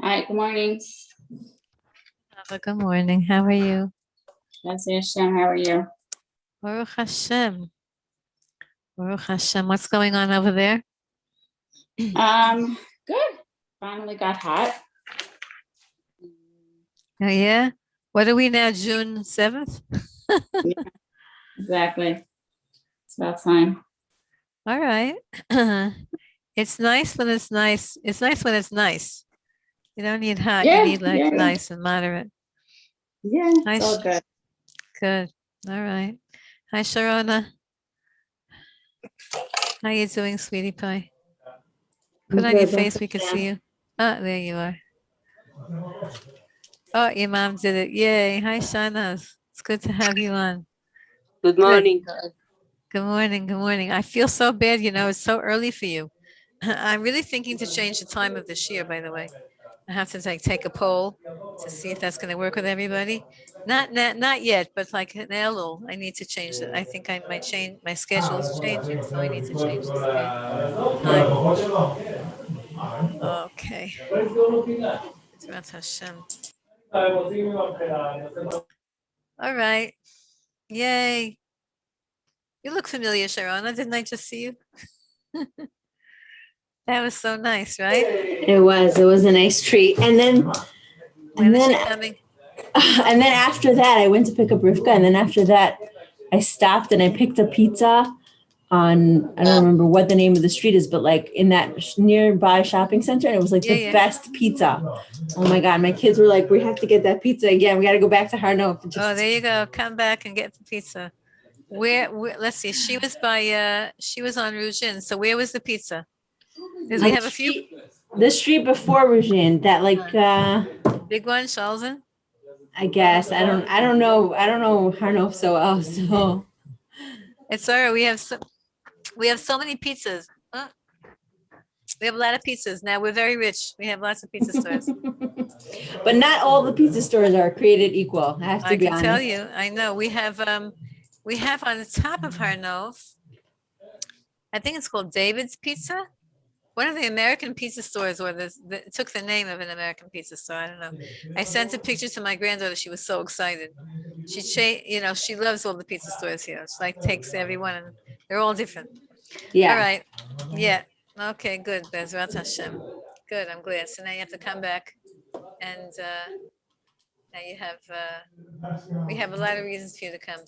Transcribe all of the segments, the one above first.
Hi, good morning. Good morning. How are you? That's Hashem. How are you? Baruch Hashem. Baruch Hashem. What's going on over there? Good. Finally got hot. Oh, yeah? What are we now, June 7th? Yeah, exactly. It's about time. All right. It's nice when it's nice. It's nice when it's nice. You don't need hot. You need like nice and moderate. Yeah, it's all good. Good. All right. Hi, Sharona. How you doing, sweetie pie? Put on your face. We can see you. Oh, there you are. Oh, your mom did it. Yay. Hi, Shanas. It's good to have you on. Good morning. Good morning. Good morning. I feel so bad. It's so early for you. I'm really thinking to change the time of this year, by the way. I have to take a poll to see if that's going to work with everybody. Not yet, but like an Elul, I need to change it. I think I might change, my schedule is changing, so I need to change the time. Okay. That's Hashem. All right. Yay. You look familiar, Sharona. Didn't I just see you? That was so nice, right? It was a nice treat. And then When is she coming? And then after that I went to pick up Rivka, and then after that I stopped and I picked up pizza on, I don't remember what the name of the street is, but like in that nearby shopping center, and it was like the best pizza. Oh my God, my kids were like, we have to get that pizza again. We got to go back to Harno. Oh, there you go. Come back and get the pizza. Where let's see, she was on Rugin. So where was the pizza? Because we have a few. The street before Rugin, that like big one, Shalzen? I guess. I don't know Harno so well, so it's all right. We have so many pizzas. We have a lot of pizzas now. We're very rich. We have lots of pizza stores. But not all the pizza stores are created equal. I have to be honest. I can tell you. I know. We have on the top of Harnov, I think it's called David's Pizza. One of the American pizza stores, or it took the name of an American pizza store. I don't know. I sent a picture to my granddaughter. She was so excited. She loves all the pizza stores here. She like takes everyone, and they're all different. Yeah. All right. Yeah. Okay. Good. Bezrat Hashem. Good. I'm glad. So now you have to come back, and now you have. We have a lot of reasons for you to come,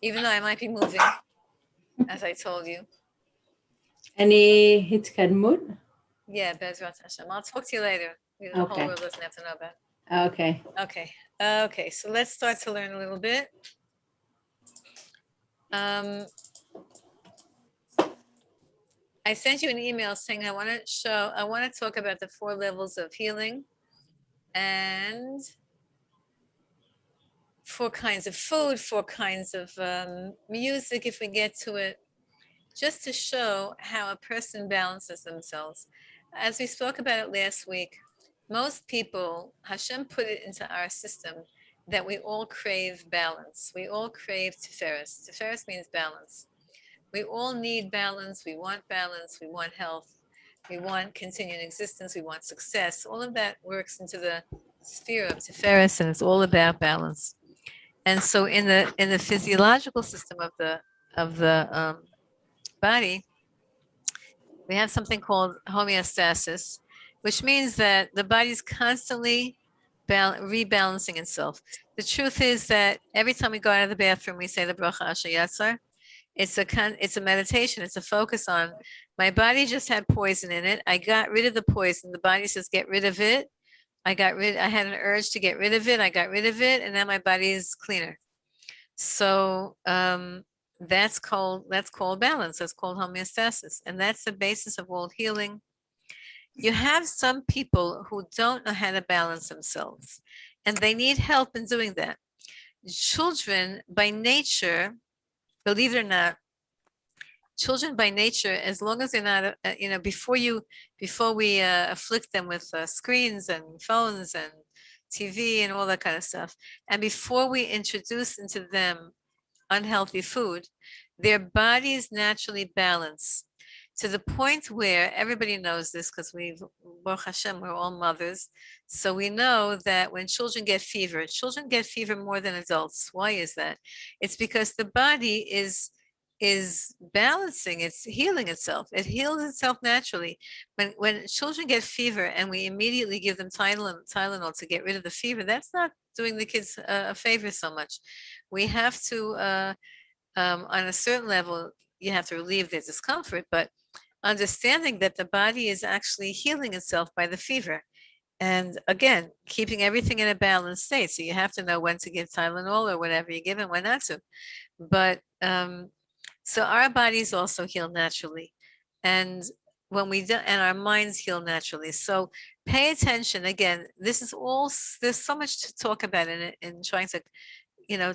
even though I might be moving, as I told you. Any hitkadmut? Yeah, Bezrat Hashem. I'll talk to you later. The whole world doesn't have to know about. Okay. So let's start to learn a little bit. I sent you an email saying I want to talk about the 4 levels of healing and 4 kinds of food, 4 kinds of music, if we get to it, just to show how a person balances themselves. As we spoke about it last week, most people, Hashem put it into our system that we all crave balance. We all crave Tiferes. Tiferes means balance. We all need balance. We want balance. We want health. We want continued existence. We want success. All of that works into the sphere of Tiferes, and it's all about balance. And so, in the physiological system of the body, we have something called homeostasis, which means that the body's constantly rebalancing itself. The truth is that every time we go out of the bathroom, we say the bracha Asher Yatzar. It's a meditation. It's a focus on my body just had poison in it. I got rid of the poison. The body says, get rid of it. I had an urge to get rid of it. I got rid of it. And now my body is cleaner. So that's called balance. That's called homeostasis. And that's the basis of all healing. You have some people who don't know how to balance themselves, and they need help in doing that. Children by nature, believe it or not, children by nature, as long as they're not, before we afflict them with screens and phones and TV and all that kind of stuff, and before we introduce into them unhealthy food, their bodies naturally balance. to the point where everybody knows this, because Baruch Hashem, we're all mothers. So we know that when children get fever more than adults. Why is that? It's because the body is balancing, it's healing itself. It heals itself naturally. When children get fever and we immediately give them Tylenol to get rid of the fever, that's not doing the kids a favor so much. We have to, on a certain level, you have to relieve their discomfort, but understanding that the body is actually healing itself by the fever. And again, keeping everything in a balanced state. So you have to know when to give Tylenol or whatever you give and when not to. But so our bodies also heal naturally. And when we do, and our minds heal naturally. So pay attention. Again, this is all, there's so much to talk about in trying to,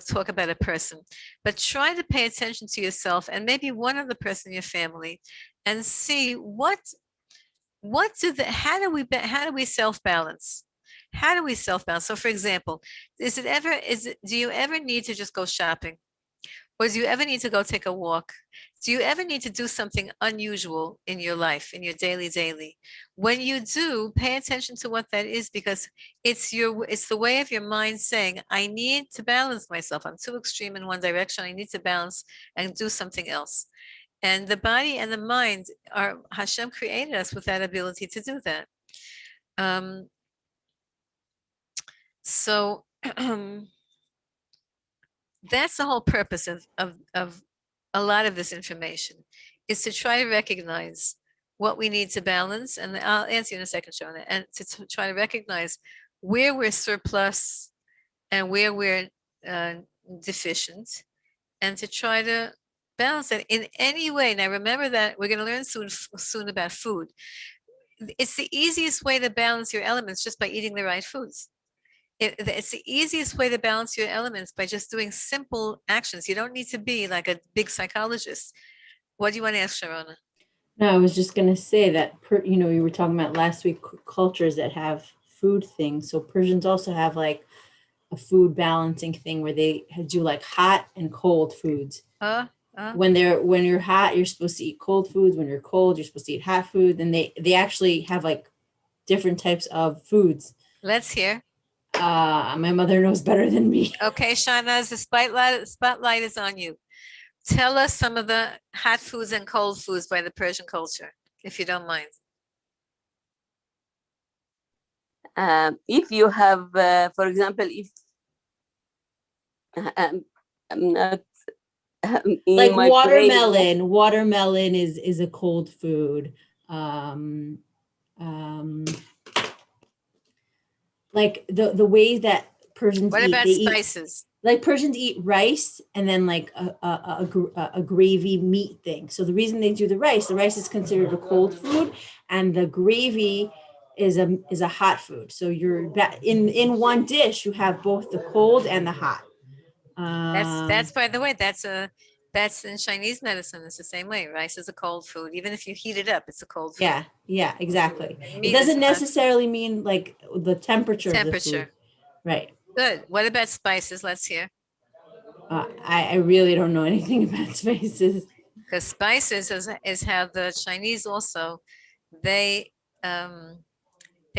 talk about a person, but try to pay attention to yourself and maybe one other person in your family and see how do we self-balance? How do we self-balance? So for example, do you ever need to just go shopping? Or do you ever need to go take a walk? Do you ever need to do something unusual in your life, in your daily? When you do, pay attention to what that is, because it's the way of your mind saying, I need to balance myself. I'm too extreme in one direction. I need to balance and do something else. And the body and the mind Hashem created us with that ability to do that. So that's the whole purpose of a lot of this information, is to try to recognize what we need to balance. And I'll answer you in a second, Shona, and to try to recognize where we're surplus and where we're deficient, and to try to balance it in any way. Now, remember that we're going to learn soon about food. It's the easiest way to balance your elements just by eating the right foods. It's the easiest way to balance your elements by just doing simple actions. You don't need to be like a big psychologist. What do you want to ask, Sharona? No, I was just going to say that, you were talking about last week, cultures that have food things. So Persians also have like a food balancing thing where they do like hot and cold foods. When you're hot, you're supposed to eat cold foods. When you're cold, you're supposed to eat hot food. And they actually have like different types of foods. Let's hear. My mother knows better than me. Okay, Shana, the spotlight is on you. Tell us some of the hot foods and cold foods by the Persian culture, if you don't mind. If you have, for example, if I'm not like watermelon. Watermelon is a cold food. Like the ways that Persians what eat. What about spices? Like Persians eat rice and then like a gravy meat thing. So the reason they do the rice is considered a cold food, and the gravy is a hot food. So you're in one dish, you have both the cold and the hot. That's by the way, that's in Chinese medicine. It's the same way. Rice is a cold food. Even if you heat it up, it's a cold food. Yeah, exactly. It doesn't necessarily mean like the temperature of the food. Right. Good. What about spices? Let's hear. I really don't know anything about spices. Because spices is how the Chinese also, they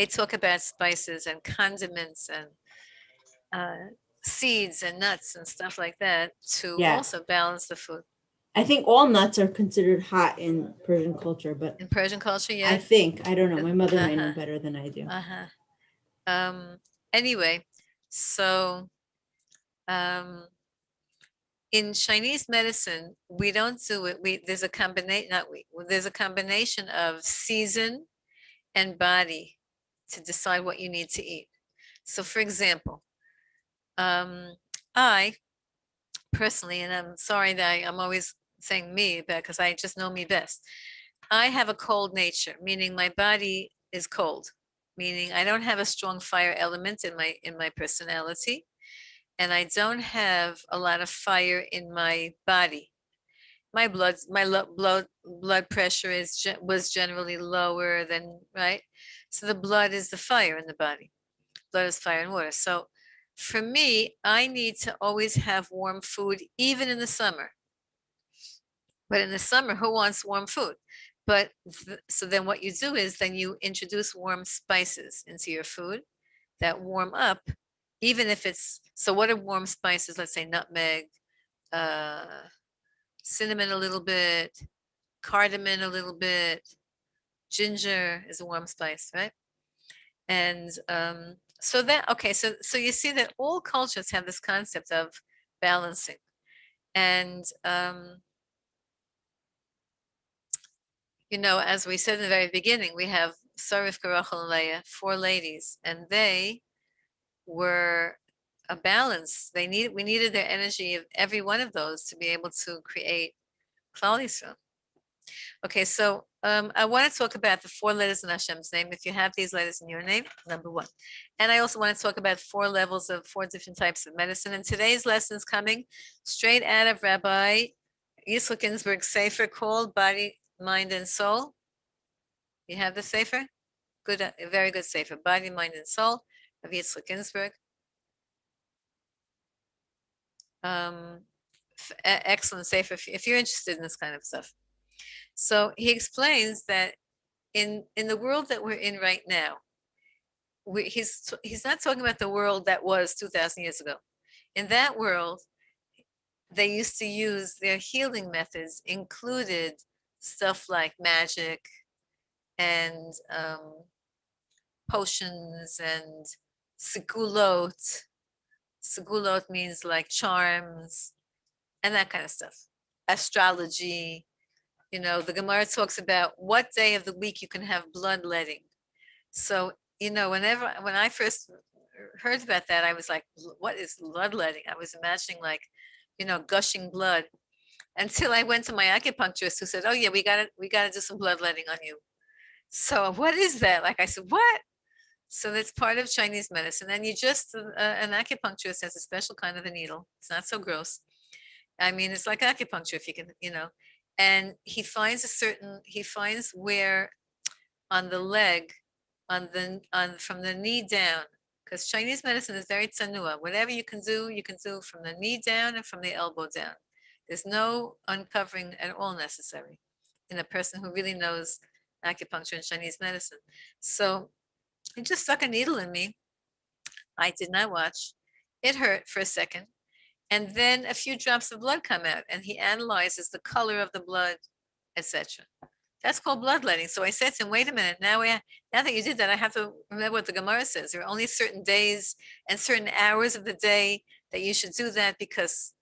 talk about spices and condiments and seeds and nuts and stuff like that to also balance the food. I think all nuts are considered hot in Persian culture, but in Persian culture, yeah. I don't know. My mother might know better than I do. Anyway, so in Chinese medicine, we don't do it. There's a combination of season and body to decide what you need to eat. So for example, I personally, and I'm sorry that I'm always saying me, because I just know me best. I have a cold nature, meaning my body is cold, meaning I don't have a strong fire element in my personality, and I don't have a lot of fire in my body. My blood pressure was generally lower than, right? So the blood is the fire in the body. Blood is fire and water. So for me, I need to always have warm food, even in the summer. But in the summer, who wants warm food? But so then what you do is then you introduce warm spices into your food that warm up, even if it's, so what are warm spices? Let's say nutmeg, uh, cinnamon a little bit, cardamom a little bit, ginger is a warm spice, right? And so that, okay, so you see that all cultures have this concept of balancing. And you know, as we said in the very beginning, we have Sarif, Rachel, and Leah, 4 ladies, and they were a balance. We needed their energy of every one of those to be able to create Klal Yisrael. Okay, so I want to talk about the 4 letters in Hashem's name. If you have these letters in your name, number 1. And I also want to talk about 4 levels of 4 different types of medicine. And today's lesson is coming straight out of Rabbi Yitzchak Ginsburg's Sefer called Body, Mind, and Soul. You have the Sefer? Good, a very good Sefer, Body, Mind, and Soul of Yitzchak Ginsburg. Excellent Sefer if you're interested in this kind of stuff. So he explains that in the world that we're in right now, he's not talking about the world that was 2,000 years ago. In that world, they used to use their healing methods included stuff like magic and potions and segulot. Segulot means like charms and that kind of stuff. Astrology. You know, the Gemara talks about what day of the week you can have bloodletting. So, you know, when I first heard about that, I was like, what is bloodletting? I was imagining like, you know, gushing blood, until I went to my acupuncturist who said, oh yeah, we gotta do some bloodletting on you. So what is that? Like I said, what? So that's part of Chinese medicine. And you just, an acupuncturist has a special kind of a needle. It's not so gross. I mean, it's like acupuncture if you can, you know, and he finds where on the leg, from the knee down, because Chinese medicine is very tsanua. Whatever you can do from the knee down and from the elbow down. There's no uncovering at all necessary in a person who really knows acupuncture and Chinese medicine. So he just stuck a needle in me. I did not watch. It hurt for a second. And then a few drops of blood come out, and he analyzes the color of the blood, etc. That's called bloodletting. So I said to him, wait a minute, now that you did that, I have to remember what the Gemara says. There are only certain days and certain hours of the day that you should do that because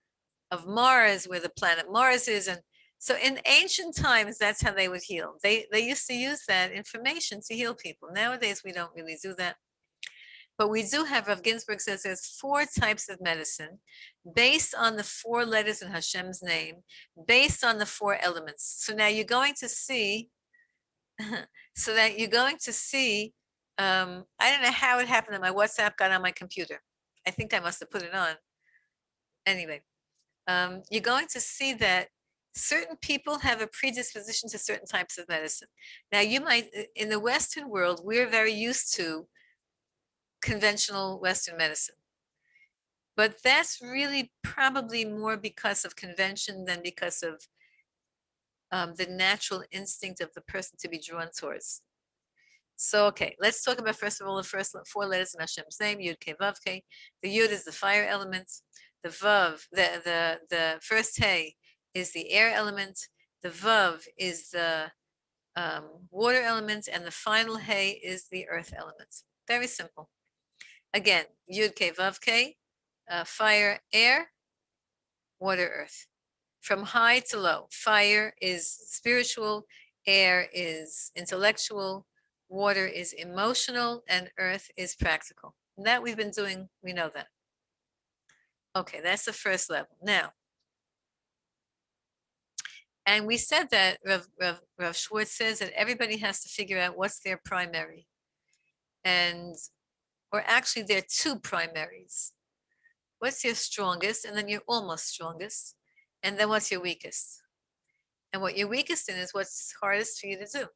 of Mars, where the planet Mars is. And so in ancient times, that's how they would heal. They used to use that information to heal people. Nowadays, we don't really do that. But we do have, Rav Ginsburg says there's 4 types of medicine based on the 4 letters in Hashem's name, based on the 4 elements. So now you're going to see, I don't know how it happened that my WhatsApp got on my computer. I think I must have put it on. Anyway, you're going to see that certain people have a predisposition to certain types of medicine. Now you might, in the Western world, we're very used to conventional Western medicine. But that's really probably more because of convention than because of the natural instinct of the person to be drawn towards. So, okay, let's talk about, first of all, the first 4 letters in Hashem's name, Yud Kei Vav Kei. The Yud is the fire element. The Vav, the first Hey is the air element. The Vav is the water element. And the final Hey is the earth element. Very simple. Again, Yud Kei Vav Kei, fire, air, water, earth. From high to low, fire is spiritual, air is intellectual, water is emotional, and earth is practical. And that we've been doing, we know that. Okay, that's the first level. Now, and we said that Rav Schwartz says that everybody has to figure out what's their primary. Or actually there are 2 primaries. What's your strongest, and then your almost strongest, and then what's your weakest? And what you're weakest in is what's hardest for you to do.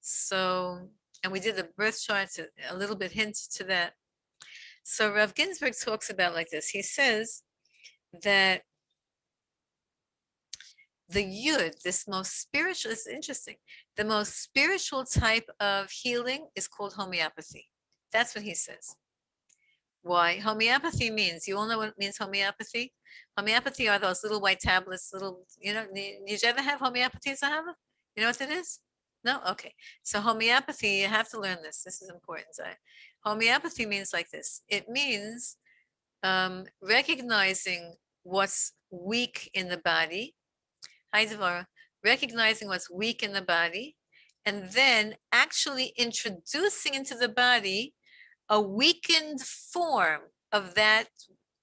So, and we did the birth charts, a little bit hint to that. So Rav Ginsburg talks about like this. He says that the Yud, this most spiritual, it's interesting. The most spiritual type of healing is called homeopathy. That's what he says. Why? Homeopathy means, you all know what it means, homeopathy? Homeopathy are those little white tablets, little, did you ever have homeopathy, Zahava? You know what that is? No? Okay. So homeopathy, you have to learn this. This is important. Homeopathy means like this. It means recognizing what's weak in the body. Hi, Devara. Recognizing what's weak in the body, and then actually introducing into the body a weakened form of that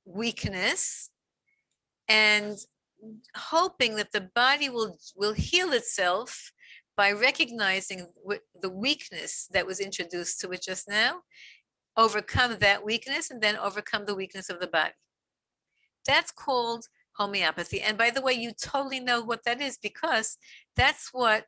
weakness, and hoping that the body will heal itself by recognizing the weakness that was introduced to it just now, overcome that weakness, and then overcome the weakness of the body. That's called homeopathy. And by the way, you totally know what that is, because that's what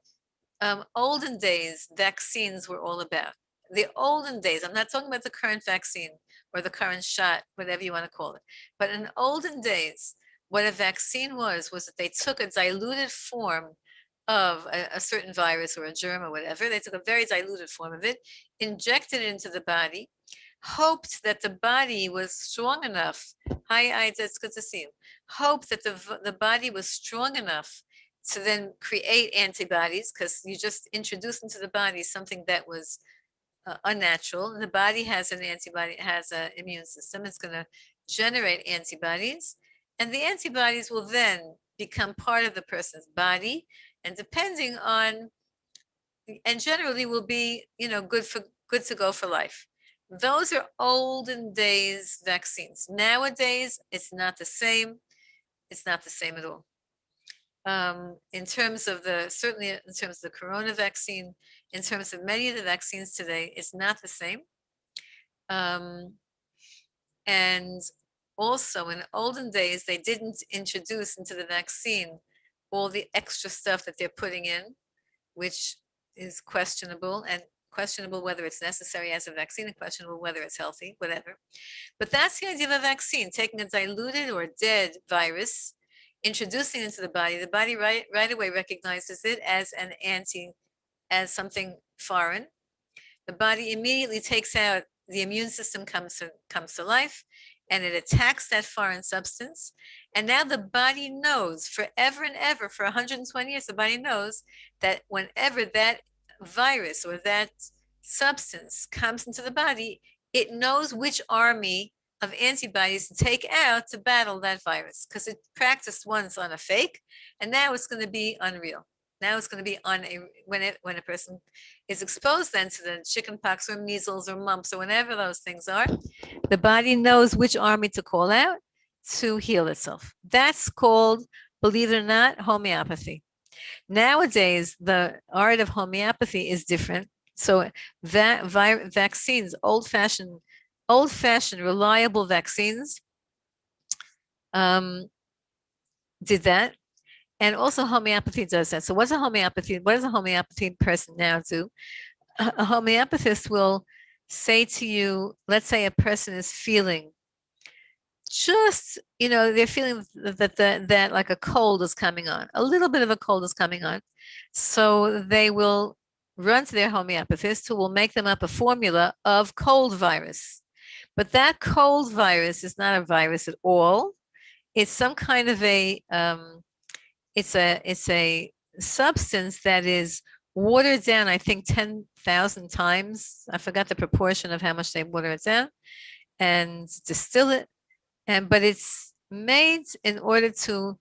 olden days vaccines were all about. The olden days, I'm not talking about the current vaccine or the current shot, whatever you want to call it. But in olden days, what a vaccine was that they took a diluted form of a certain virus or a germ or whatever. They took a very diluted form of it, injected it into the body, hoped that the body was strong enough. Hi, Ida, it's good to see you. Hoped that the body was strong enough to then create antibodies, because you just introduced into the body something that was unnatural. The body has an antibody, has an immune system. It's going to generate antibodies, and the antibodies will then become part of the person's body, and depending on, and generally will be, good to go for life. Those are olden days vaccines. Nowadays, it's not the same. It's not the same at all. In terms of certainly in terms of the corona vaccine, in terms of many of the vaccines today, it's not the same. And also in olden days, they didn't introduce into the vaccine all the extra stuff that they're putting in, which is questionable, and questionable whether it's necessary as a vaccine, and questionable whether it's healthy, whatever. But that's the idea of a vaccine, taking a diluted or dead virus, introducing it into the body right away recognizes it as as something foreign. The body immediately takes out, the immune system comes to life, and it attacks that foreign substance. And now the body knows forever and ever, for 120 years, the body knows that whenever that virus or that substance comes into the body, it knows which army of antibodies to take out to battle that virus, because it practiced once on a fake, and now it's going to be unreal. Now it's going to be on when a person is exposed then to the chickenpox or measles or mumps or whatever those things are, the body knows which army to call out to heal itself. That's called, believe it or not, homeopathy. Nowadays, the art of homeopathy is different. So that vaccines, old-fashioned, reliable vaccines, did that. And also homeopathy does that. So what does a homeopathy person now do? A homeopathist will say to you, let's say a person is feeling just, they're feeling that like a cold is coming on, a little bit of a cold is coming on. So they will run to their homeopathist, who will make them up a formula of cold virus. But that cold virus is not a virus at all. It's some kind of it's a substance that is watered down, I think 10,000 times. I forgot the proportion of how much they water it down and distill it. But it's made in order to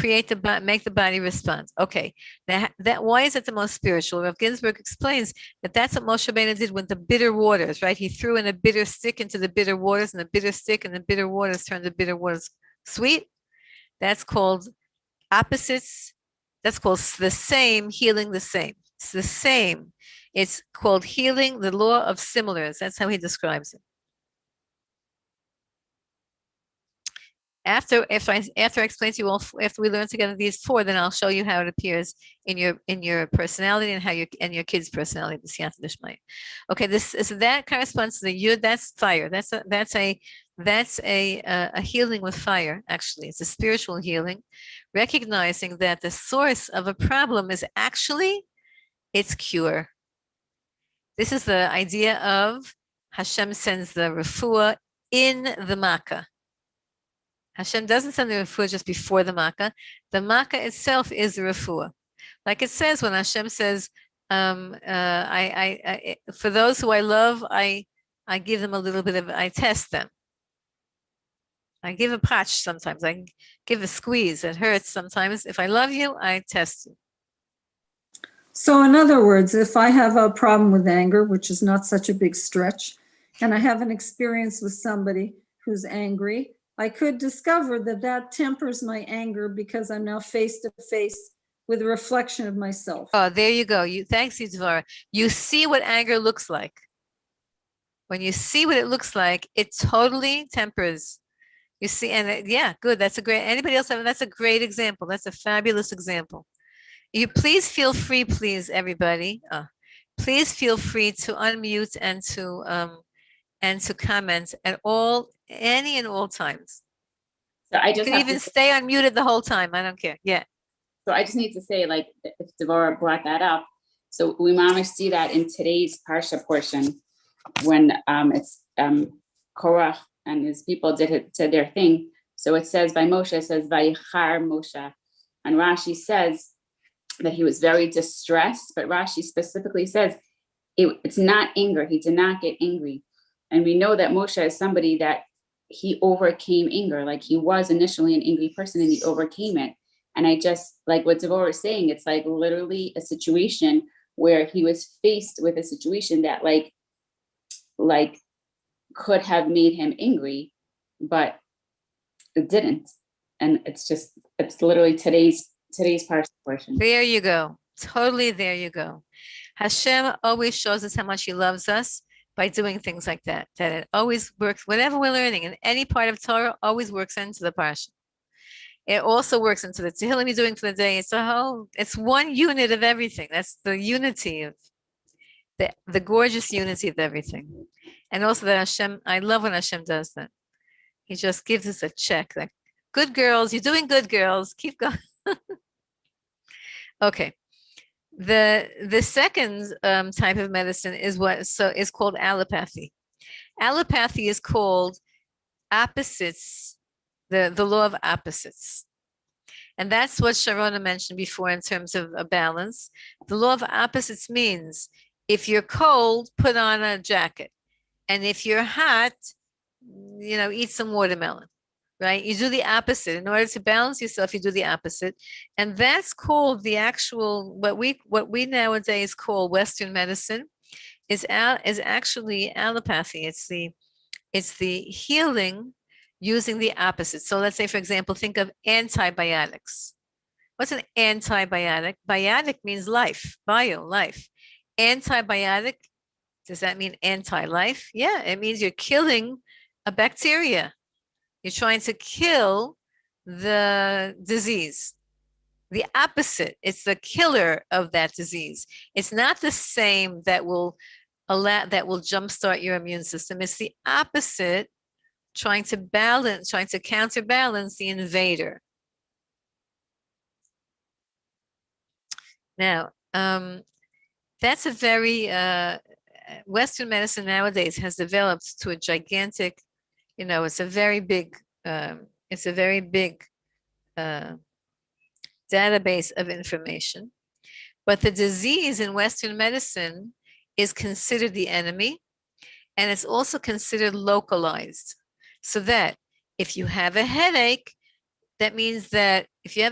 make the body respond. Okay, that why is it the most spiritual? Rav Ginsburg explains that that's what Moshe Rabbeinu did with the bitter waters, right? He threw in a bitter stick into the bitter waters, and the bitter stick and the bitter waters turned the bitter waters sweet. That's called opposites. That's called the same, healing the same. It's the same. It's called healing, the law of similars. That's how he describes it. After I explain to you all, after we learn together these four, then I'll show you how it appears in your personality and how your kids' personality. Okay, that corresponds to the yud. That's fire. That's That's a healing with fire, actually. It's a spiritual healing, recognizing that the source of a problem is actually its cure. This is the idea of Hashem sends the refuah in the makkah. Hashem doesn't send the refuah just before the makkah. The makkah itself is the refuah. Like it says when Hashem says, for those who I love, I give them a little bit of, I test them. I give a patch sometimes. I give a squeeze. It hurts sometimes. If I love you, I test you. So in other words, if I have a problem with anger, which is not such a big stretch, and I have an experience with somebody who's angry, I could discover that that tempers my anger because I'm now face to face with a reflection of myself. Oh, there you go. Thanks, Yitzvara. You see what anger looks like. When you see what it looks like, it totally tempers. You see, and yeah, good. That's a great, anybody else have, that's a great example. That's a fabulous example. You please feel free, please, everybody. Please feel free to unmute and to comment at any and all times. So I You just can have even to, stay unmuted the whole time. I don't care. Yeah. so I just need to say, like, if Devorah brought that up, so we mamish see that in today's parsha portion when it's Korach and his people did their thing. So it says by Moshe, it says Vayichar Moshe, and Rashi says that he was very distressed, but Rashi specifically says it's not anger. He did not get angry. And we know that Moshe is somebody that he overcame anger. Like he was initially an angry person and he overcame it. And I just, like what Devorah is saying, it's like literally a situation where he was faced with a situation that like could have made him angry, but it didn't. And it's literally today's parsha portion. There you go. Totally there you go. Hashem always shows us how much he loves us by doing things like that. That it always works, whatever we're learning in any part of Torah always works into the parsha. It also works into the Tehillim you're doing for the day. It's one unit of everything. That's the unity of the gorgeous unity of everything. And also that Hashem, I love when Hashem does that. He just gives us a check, like, good girls, you're doing good, girls, keep going. Okay. The second type of medicine is called allopathy. Allopathy is called opposites, the law of opposites. And that's what Sharona mentioned before in terms of a balance. The law of opposites means if you're cold, put on a jacket. And if you're hot, eat some watermelon, right? You do the opposite. In order to balance yourself, you do the opposite. And that's called the actual, what we nowadays call Western medicine is actually allopathy. It's the healing using the opposite. So let's say, for example, think of antibiotics. What's an antibiotic? Biotic means life, life. Antibiotic, does that mean anti-life? Yeah, it means you're killing a bacteria. You're trying to kill the disease. The opposite, it's the killer of that disease. It's not the same that will jumpstart your immune system. It's the opposite, trying to counterbalance the invader. Now, that's a very, Western medicine nowadays has developed to a gigantic, it's a very big database of information. But the disease in Western medicine is considered the enemy, and it's also considered localized. So that if you have a headache, it means that your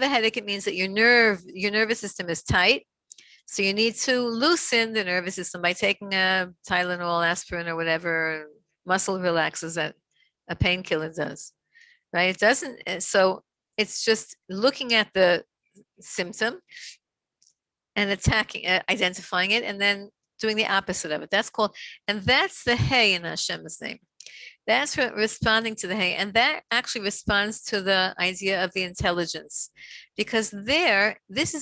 nervous system is tight. So you need to loosen the nervous system by taking a Tylenol, aspirin, or whatever muscle relaxers that a painkiller does, right? It doesn't. So it's just looking at the symptom and identifying it, and then doing the opposite of it. And that's the hay in Hashem's name. That's responding to the hay, and that actually responds to the idea of the intelligence, because this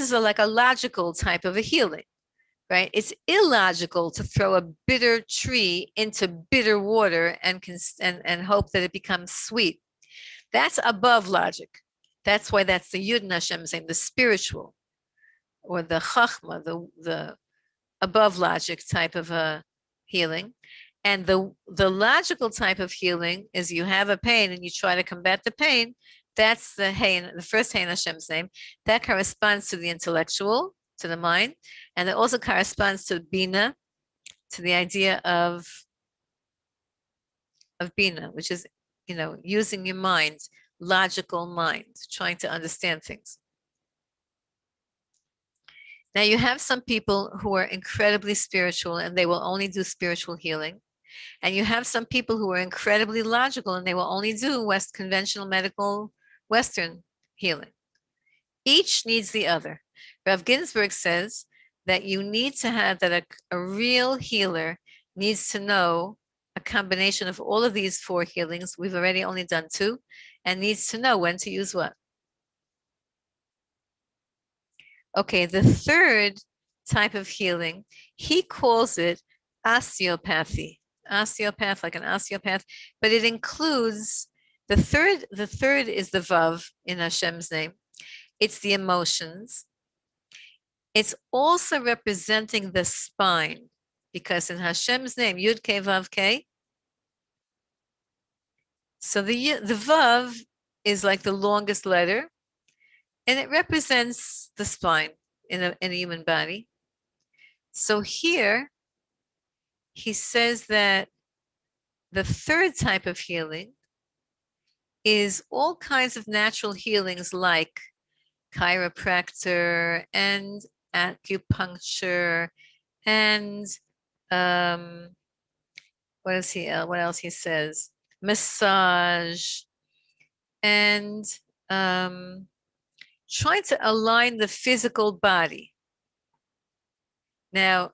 is like a logical type of a healing, right? It's illogical to throw a bitter tree into bitter water and hope that it becomes sweet. That's above logic. That's why that's the Yud in Hashem's name, the spiritual, or the Chachma, the above logic type of a healing. And the logical type of healing is you have a pain and you try to combat the pain. That's the first Hey in Hashem's name. That corresponds to the intellectual, to the mind, and it also corresponds to Bina, to the idea of Bina, which is, using your mind, logical mind, trying to understand things. Now you have some people who are incredibly spiritual and they will only do spiritual healing. And you have some people who are incredibly logical and they will only do conventional medical Western healing. Each needs the other. Rav Ginsburg says that you need to have that a real healer needs to know a combination of all of these 4 healings. We've already only done 2, and needs to know when to use what. Okay, the third type of healing, he calls it osteopathy. Osteopath, like an osteopath, but it includes the third is the Vav in Hashem's name. It's the emotions. It's also representing the spine, because in Hashem's name, Yud Kei Vav Kei. So the Vav is like the longest letter, and it represents the spine in a human body. So here, he says that the third type of healing is all kinds of natural healings like chiropractor and acupuncture and what else he says? Massage and trying to align the physical body. Now,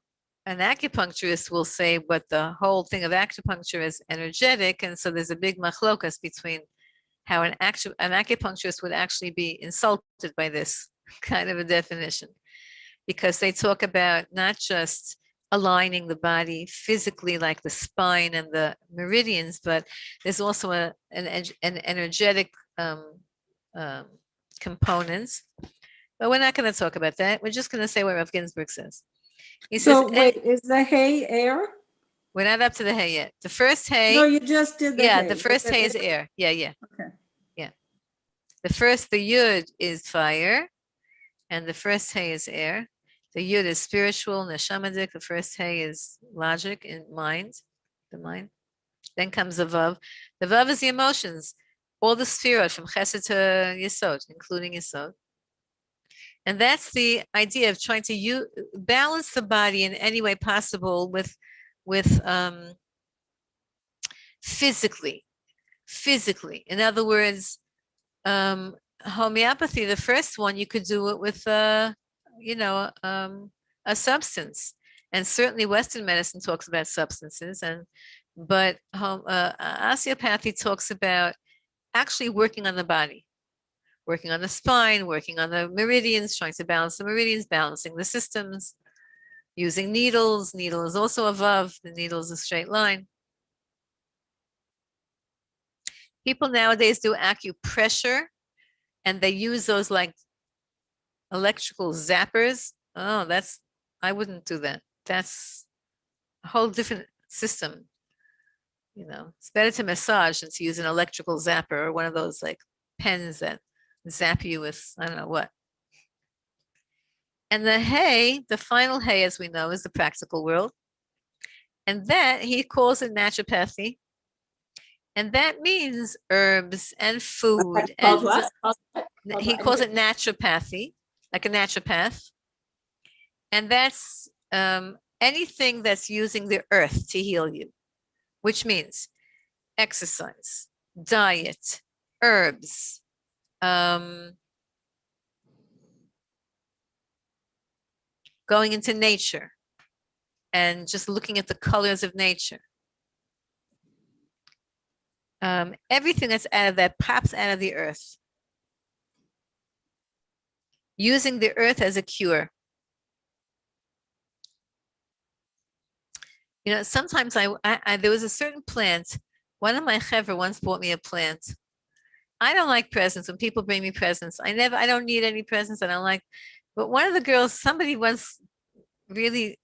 an acupuncturist will say, but the whole thing of acupuncture is energetic, and so there's a big machlokas between how an acupuncturist would actually be insulted by this kind of a definition, because they talk about not just aligning the body physically like the spine and the meridians, but there's also an energetic component. But we're not going to talk about that. We're just going to say what Rav Ginsburg says. He So says, wait, is the hay air? We're not up to the hay yet. The first hay. No, you just did the hay. Yeah, the first hay is air. Yeah. Okay. Yeah. The Yud is fire, and the first hay is air. The Yud is spiritual, neshamadik. The first hay is logic and mind, the mind. Then comes the Vav. The Vav is the emotions, all the sphirot from Chesed to Yesod, including Yesod. And that's the idea of trying to balance the body in any way possible with physically. In other words, homeopathy, the first one, you could do it with a substance. And certainly Western medicine talks about substances, but osteopathy talks about actually working on the body, working on the spine, working on the meridians, trying to balance the meridians, balancing the systems, using needles. Needle is also a Vav. The needle is a straight line. People nowadays do acupressure, and they use those like electrical zappers. Oh, I wouldn't do that. That's a whole different system. It's better to massage than to use an electrical zapper or one of those like pens that zap you with, I don't know what. And the hay, the final hay, as we know, is the practical world. And that he calls it naturopathy. And that means herbs and food. And he calls it naturopathy, like a naturopath. And that's anything that's using the earth to heal you, which means exercise, diet, herbs, going into nature and just looking at the colors of nature. Everything that's that pops out of the earth. Using the earth as a cure. You know, sometimes I there was a certain plant. One of my chevra once bought me a plant. I don't like presents. When people bring me presents, I don't need any presents. I don't like, but one of the girls, somebody once really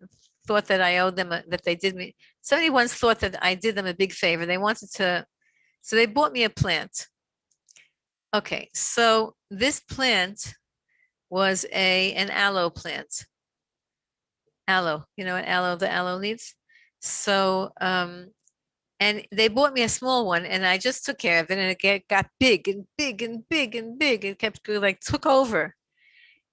thought that I owed them, that they did me, somebody once thought that I did them a big favor. They wanted to, so they bought me a plant. Okay, so this plant was an aloe plant. Aloe, you know what aloe, the aloe leaves? So, and they bought me a small one, and I just took care of it, and it got big and big and big and big. It kept like took over.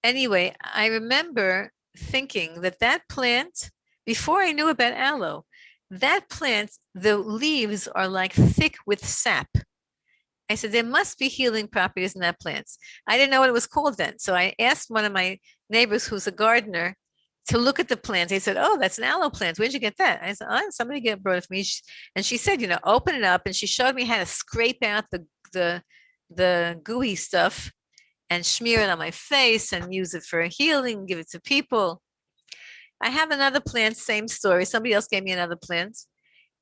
Anyway, I remember thinking that that plant, before I knew about aloe, that plant, the leaves are like thick with sap. I said, there must be healing properties in that plant. I didn't know what it was called then. So I asked one of my neighbors who's a gardener to look at the plant. They said, oh, that's an aloe plant. Where'd you get that? I said, oh, somebody brought it for me. And she said, you know, open it up. And she showed me how to scrape out the gooey stuff and smear it on my face and use it for healing, give it to people. I have another plant, same story. Somebody else gave me another plant.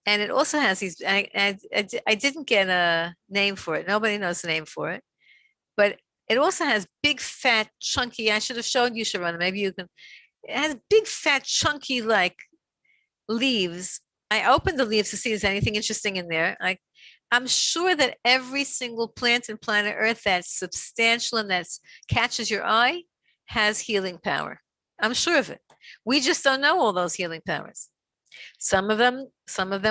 And it also has these, I didn't get a name for it. Nobody knows the name for it. But it also has big, fat, chunky, I should have shown you, Sharona, maybe you can. It has big, fat, chunky, like leaves. I opened the leaves to see if there's anything interesting in there. I'm sure that every single plant in planet Earth that's substantial and that catches your eye has healing power. I'm sure of it. We just don't know all those healing powers. Some of them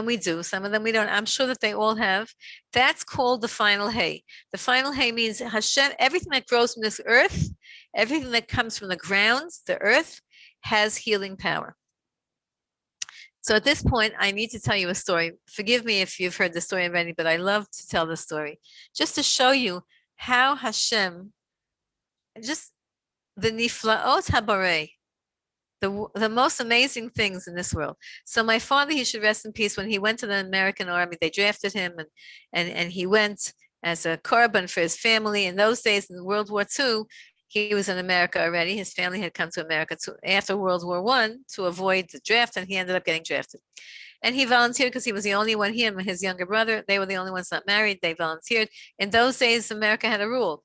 we do, some of them we don't. I'm sure that they all have. That's called the final hay. The final hay means Hashem, everything that grows from this earth, everything that comes from the ground, the earth, has healing power. So at this point, I need to tell you a story. Forgive me if you've heard the story already, but I love to tell the story just to show you how Hashem, just the niflaot habarei, the most amazing things in this world. So my father, he should rest in peace, when he went to the American army, they drafted him and he went as a korban for his family. In those days, in World War II, he was in America already. His family had come to America after World War I to avoid the draft, and he ended up getting drafted. And he volunteered because he was the only one, he and his younger brother, they were the only ones not married. They volunteered. In those days, America had a rule.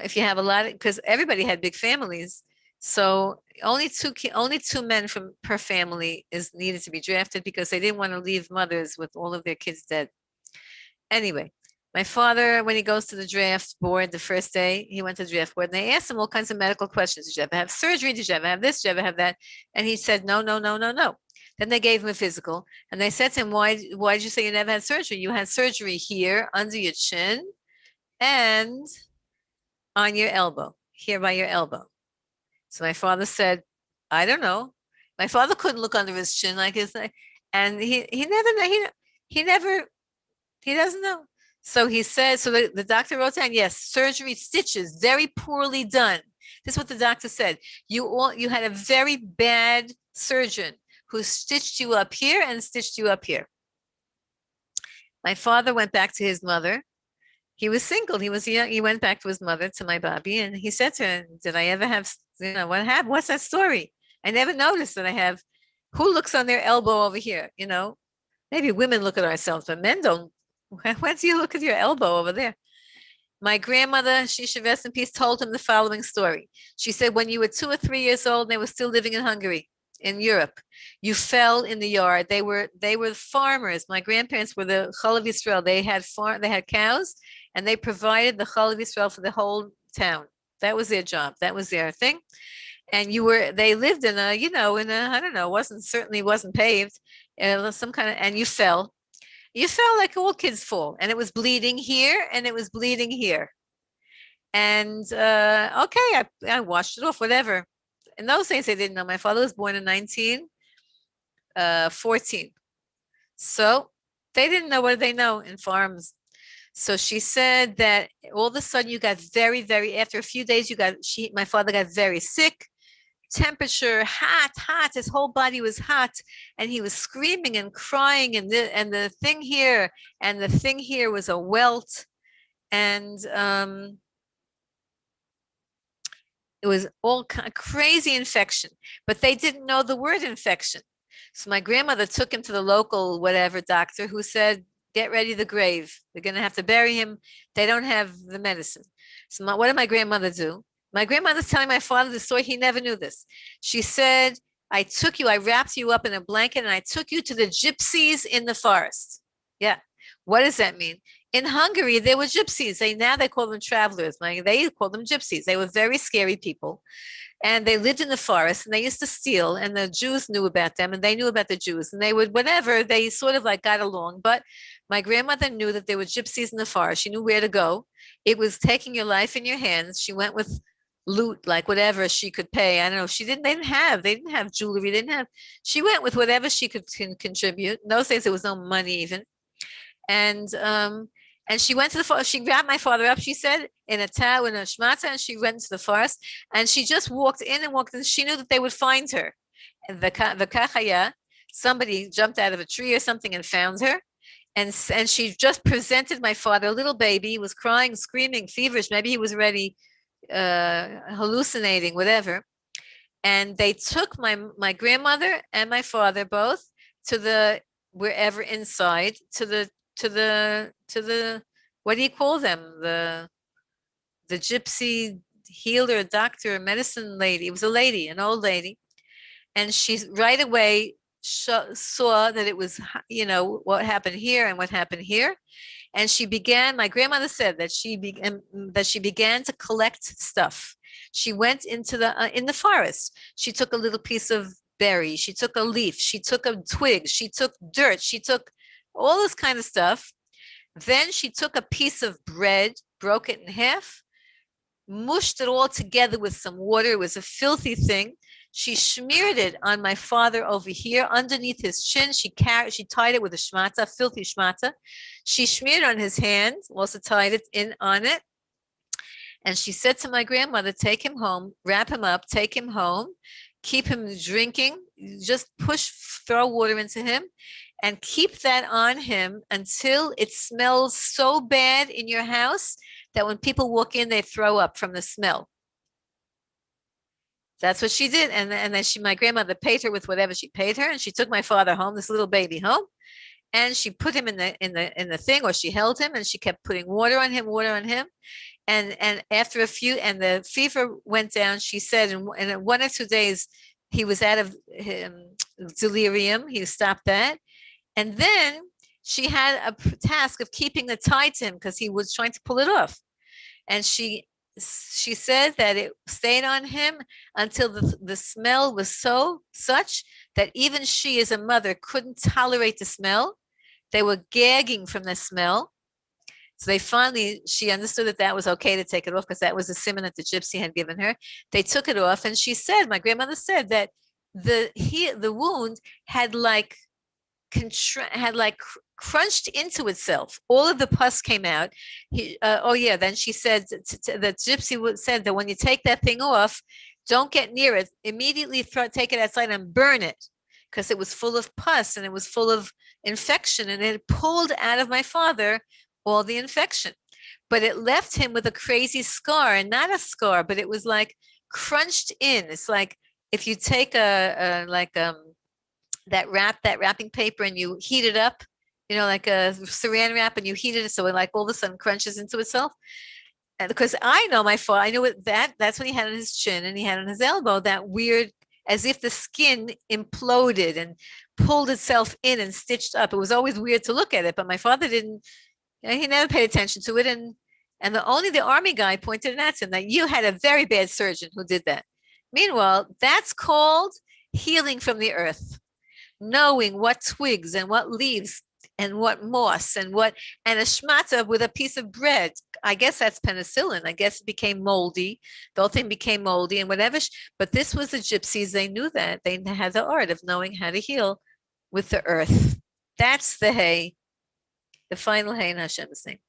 If you have a lot, because everybody had big families, so only two men from per family is needed to be drafted, because they didn't want to leave mothers with all of their kids dead. Anyway, my father, when he goes to the draft board the first day, he went to the draft board, and they asked him all kinds of medical questions. Did you ever have surgery? Did you ever have this? Did you ever have that? And he said, no, no, no, no, no. Then they gave him a physical, and they said to him, why did you say you never had surgery? You had surgery here under your chin and on your elbow, here by your elbow. So my father said, I don't know. My father couldn't look under his chin like his, and he doesn't know. So he said, so the doctor wrote down, yes, surgery, stitches, very poorly done. This is what the doctor said. You had a very bad surgeon who stitched you up here and stitched you up here. My father went back to his mother. He was single. He was young. He went back to his mother, to my Bobby, and he said to her, did I ever have, what happened? What's that story? I never noticed that I have, who looks on their elbow over here? Maybe women look at ourselves, but men don't. When do you look at your elbow over there? My grandmother, she should rest in peace, told him the following story. She said, when you were 2 or 3 years old, they were still living in Hungary, in Europe. You fell in the yard. They were farmers. My grandparents were the Chalav Yisrael. They had cows, and they provided the Chalav Yisrael for the whole town. That was their job. That was their thing. And they lived in I don't know, certainly wasn't paved, some kind of, and you fell. You fell like all kids fall, and it was bleeding here and it was bleeding here. And okay, I washed it off, whatever. In those days, they didn't know. My father was born in 1914. So they didn't know. What did they know in farms? So she said that all of a sudden you got very, very, after a few days, my father got very sick. Temperature, hot, his whole body was hot, and he was screaming and crying, and the thing here was a welt, and it was all kind of crazy infection, but they didn't know the word infection. So my grandmother took him to the local whatever doctor, who said, get ready the grave. They're going to have to bury him. They don't have the medicine. So what did my grandmother do? My grandmother's telling my father the story. He never knew this. She said, I wrapped you up in a blanket and I took you to the gypsies in the forest. Yeah. What does that mean? In Hungary, there were gypsies. They call them travelers. They call them gypsies. They were very scary people. And they lived in the forest and they used to steal, and the Jews knew about them and they knew about the Jews, and they would, whatever, they sort of like got along. But my grandmother knew that there were gypsies in the forest. She knew where to go. It was taking your life in your hands. She went with loot, like whatever she could pay. I don't know. They didn't have jewelry. She went with whatever she could contribute. In those days, there was no money even. And she went to the forest. She grabbed my father up, she said, in a towel, in a shmata, and she went to the forest. And she just walked in. She knew that they would find her. And the kachaya, somebody jumped out of a tree or something and found her. And she just presented my father, a little baby. He was crying, screaming, feverish. Maybe he was already hallucinating, whatever. And they took my grandmother and my father both to the wherever inside, to the what do you call them, the gypsy healer, doctor, medicine lady. It was a lady, an old lady, and she right away saw that it was, what happened here and what happened here. And my grandmother said that she began to collect stuff. She went into in the forest. She took a little piece of berry. She took a leaf. She took a twig. She took dirt. She took all this kind of stuff. Then she took a piece of bread, broke it in half, mushed it all together with some water. It was a filthy thing. She smeared it on my father over here underneath his chin. She tied it with a shmata, filthy shmata. She smeared it on his hand, also tied it in on it. And she said to my grandmother, take him home, wrap him up, take him home, keep him drinking, just throw water into him, and keep that on him until it smells so bad in your house that when people walk in, they throw up from the smell. That's what she did. And then my grandmother paid her with whatever she paid her. And she took my father home, this little baby home, and she put him in the thing, or she held him and she kept putting water on him. And after a few, and the fever went down, she said, in 1 or 2 days, he was out of delirium. He stopped that. And then she had a task of keeping the tie to him because he was trying to pull it off. And she said that it stayed on him until the smell was such that even she as a mother couldn't tolerate the smell. They were gagging from the smell. So she understood that was okay to take it off because that was a simon that the gypsy had given her. They took it off, and my grandmother said that the wound had crunched into itself. All of the pus came out. Then she said, the gypsy said that when you take that thing off, don't get near it. Immediately take it outside and burn it, because it was full of pus and it was full of infection, and it pulled out of my father all the infection. But it left him with a crazy scar, and not a scar, but it was like crunched in. It's like if you take that wrapping paper and you heat it up, like a saran wrap, and you heat it so it like all of a sudden crunches into itself. And because I know my father, I knew that's what he had on his chin and he had on his elbow, that weird, as if the skin imploded and pulled itself in and stitched up. It was always weird to look at it, but my father didn't, he never paid attention to it. And only the army guy pointed it out to him that you had a very bad surgeon who did that. Meanwhile, that's called healing from the earth. Knowing what twigs and what leaves and what moss and a shmata with a piece of bread. I guess that's penicillin. I guess it became moldy. The whole thing became moldy and whatever. But this was the gypsies. They knew that. They had the art of knowing how to heal with the earth. That's the hay, the final hay in Hashem's name.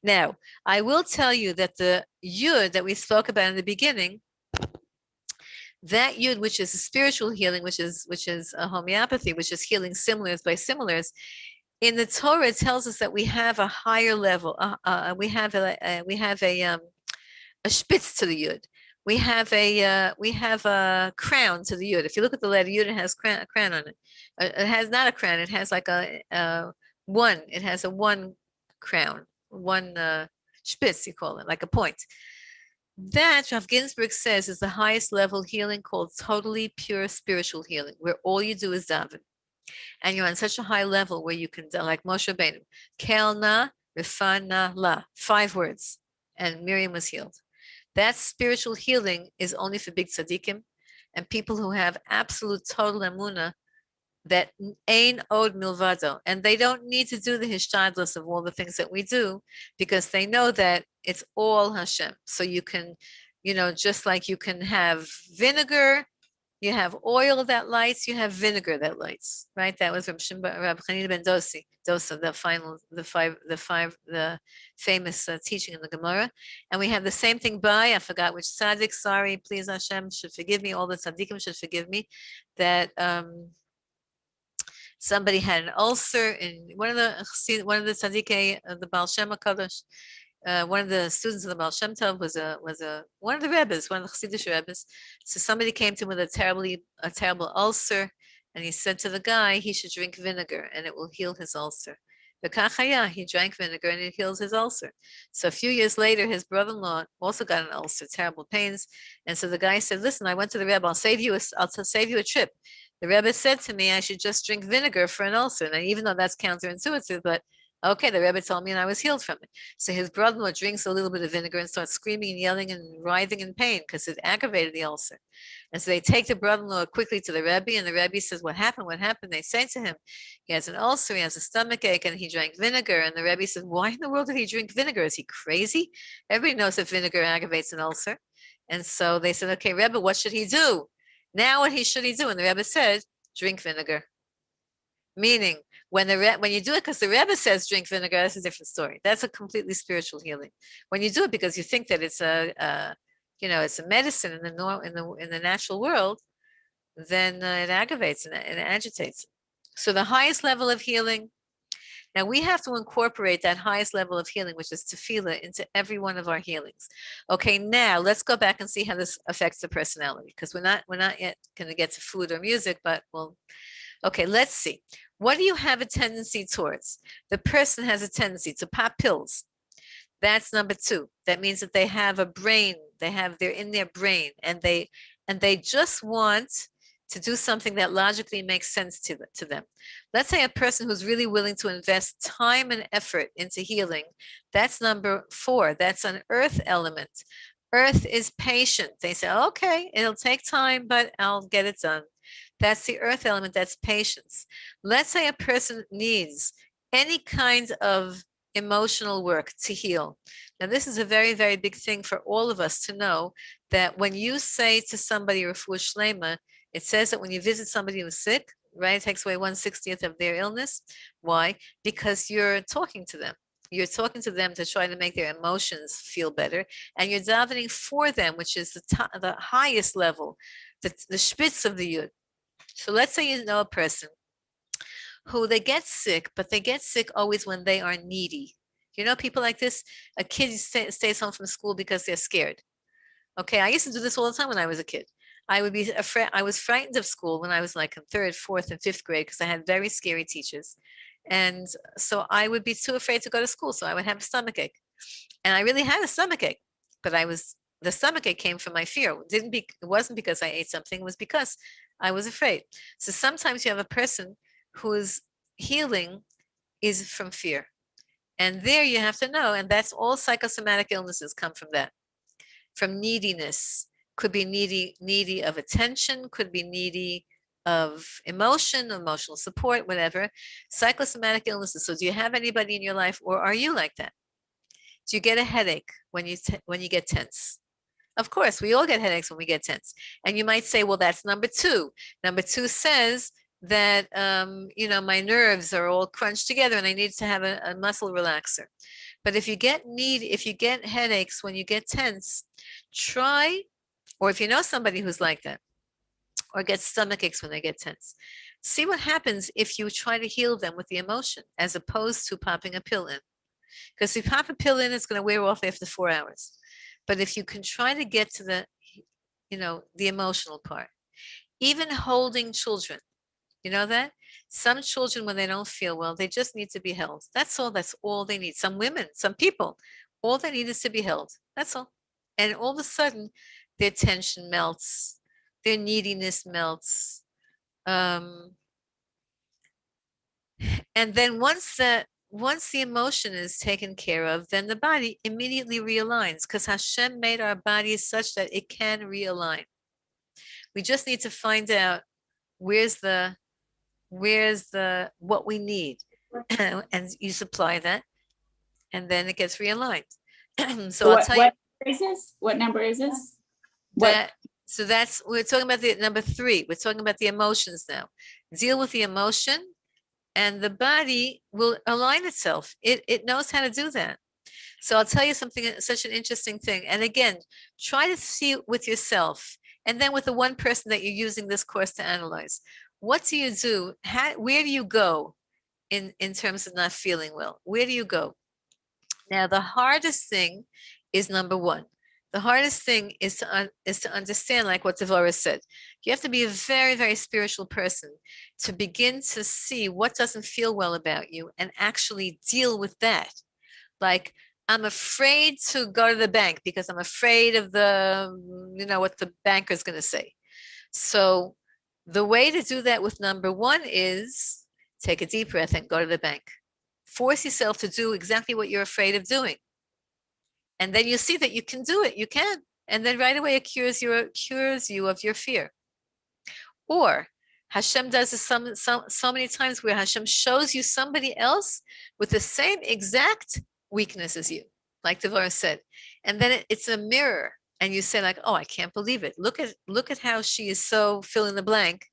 Now, I will tell you that the yud that we spoke about in the beginning, that yud, which is a spiritual healing, which is a homeopathy, which is healing similars by similars, in the Torah it tells us that we have a higher level. We have a spitz to the yud. we have a crown to the yud. If you look at the letter yud, it has a crown on it. It has not a crown. It has like a one. It has a one crown, one spitz, you call it, like a point. That, Rav Ginsburg says, is the highest level healing, called totally pure spiritual healing, where all you do is daven. And you're on such a high level where you can, like Moshe Rabbeinu, Kelna, Rifana, La, 5 words, and Miriam was healed. That spiritual healing is only for big tzaddikim and people who have absolute total emunah that ain od milvado, and they don't need to do the hishtadlus of all the things that we do, because they know that it's all Hashem. So you can, just like you can have vinegar, you have oil that lights, you have vinegar that lights, right? That was Rab Chanina ben Dosa, the famous teaching in the Gemara. And we have the same thing I forgot which tzaddik, sorry, please Hashem should forgive me, all the tzaddikim should forgive me, that somebody had an ulcer in one of the tzaddikai, the Baal Shem HaKadosh. One of the students of the Baal Shem Tov was one of the Rebbes, one of the Chassidish Rebbes. So somebody came to him with a terrible ulcer, and he said to the guy he should drink vinegar and it will heal his ulcer. He drank vinegar and it heals his ulcer. So a few years later, his brother-in-law also got an ulcer, terrible pains, and so the guy said, "Listen, I went to the Rebbe. I'll save you a trip." The Rebbe said to me, I should just drink vinegar for an ulcer. And even though that's counterintuitive, but okay, the Rebbe told me and I was healed from it. So his brother-in-law drinks a little bit of vinegar and starts screaming and yelling and writhing in pain because it aggravated the ulcer. And so they take the brother-in-law quickly to the Rebbe, and the Rebbe says, what happened? What happened? They say to him, he has an ulcer, he has a stomach ache, and he drank vinegar. And the Rebbe says, why in the world did he drink vinegar? Is he crazy? Everybody knows that vinegar aggravates an ulcer. And so they said, okay, Rebbe, what should he do? Now what should he do? And the Rebbe said, drink vinegar. Meaning, when you do it because the Rebbe says drink vinegar, that's a different story. That's a completely spiritual healing. When you do it because you think that it's it's a medicine in the natural world, then it aggravates and it agitates. So the highest level of healing. Now we have to incorporate that highest level of healing, which is tefillah, into every one of our healings. Okay, now let's go back and see how this affects the personality, because we're not yet going to get to food or music, but okay, let's see. What do you have a tendency towards? The person has a tendency to pop pills. That's number 2. That means that they have a brain. They're in their brain, and they just want to do something that logically makes sense to them. Let's say a person who's really willing to invest time and effort into healing. That's number 4. That's an earth element. Earth is patient. They say, okay, it'll take time, but I'll get it done. That's the earth element, that's patience. Let's say a person needs any kind of emotional work to heal. Now, this is a very, very big thing for all of us to know, that when you say to somebody, refuah shlema, it says that when you visit somebody who's sick, right, it takes away 1/60 of their illness. Why? Because you're talking to them. You're talking to them to try to make their emotions feel better, and you're davening for them, which is the highest level, the spitz of the yud. So let's say you know a person who they get sick, but they get sick always when they are needy. You know people like this? A kid stays home from school because they're scared. Okay, I used to do this all the time when I was a kid. I would be afraid. I was frightened of school when I was like in 3rd, 4th, and 5th grade because I had very scary teachers. And so I would be too afraid to go to school. So I would have a stomach ache. And I really had a stomach ache, but the stomach ache came from my fear. It wasn't because I ate something, it was because I was afraid. So sometimes you have a person whose healing is from fear. And there you have to know, and that's all psychosomatic illnesses come from that. From neediness. Could be needy of attention, could be needy of emotional support, whatever. Psychosomatic illnesses. So do you have anybody in your life, or are you like that? Do you get a headache when you get tense? Of course, we all get headaches when we get tense. And you might say, well, that's number 2. Number 2 says that, my nerves are all crunched together and I need to have a muscle relaxer. But if you get headaches when you get tense, or if you know somebody who's like that, or gets stomach aches when they get tense, see what happens if you try to heal them with the emotion, as opposed to popping a pill in. Because if you pop a pill in, it's going to wear off after 4 hours. But if you can try to get to the emotional part. Even holding children, you know that? Some children, when they don't feel well, they just need to be held. That's all they need. Some women, some people, all they need is to be held. That's all. And all of a sudden, their tension melts, their neediness melts. And then once the emotion is taken care of, then the body immediately realigns, because Hashem made our bodies such that it can realign. We just need to find out where's what we need, and you supply that, and then it gets realigned. So I'll tell you. What is this? What number is this? We're talking about the number 3. We're talking about the emotions now. Deal with the emotion, and the body will align itself. It knows how to do that. So I'll tell you something, such an interesting thing. And again, try to see it with yourself, and then with the one person that you're using this course to analyze. What do you do? Where do you go in terms of not feeling well? Where do you go? Now, the hardest thing is number 1. The hardest thing is to understand, like what Devorah said. You have to be a very, very spiritual person to begin to see what doesn't feel well about you and actually deal with that. Like, I'm afraid to go to the bank because I'm afraid of what the banker is going to say. So the way to do that with number 1 is take a deep breath and go to the bank. Force yourself to do exactly what you're afraid of doing. And then you see that you can do it. You can. And then right away it cures you of your fear. Or Hashem does this so many times, where Hashem shows you somebody else with the same exact weakness as you, like Devorah said. And then it's a mirror, and you say like, oh, I can't believe it. Look at how she is so fill in the blank.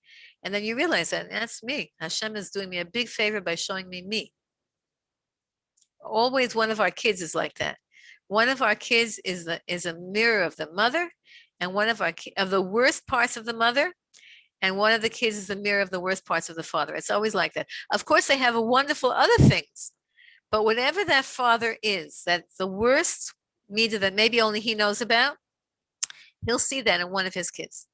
And then you realize that's me. Hashem is doing me a big favor by showing me. Always one of our kids is like that. One of our kids is a mirror of the mother, and one of the worst parts of the mother, and one of the kids is a mirror of the worst parts of the father. It's always like that. Of course, they have wonderful other things, but whatever that father is, that's the worst meter that maybe only he knows about, he'll see that in one of his kids.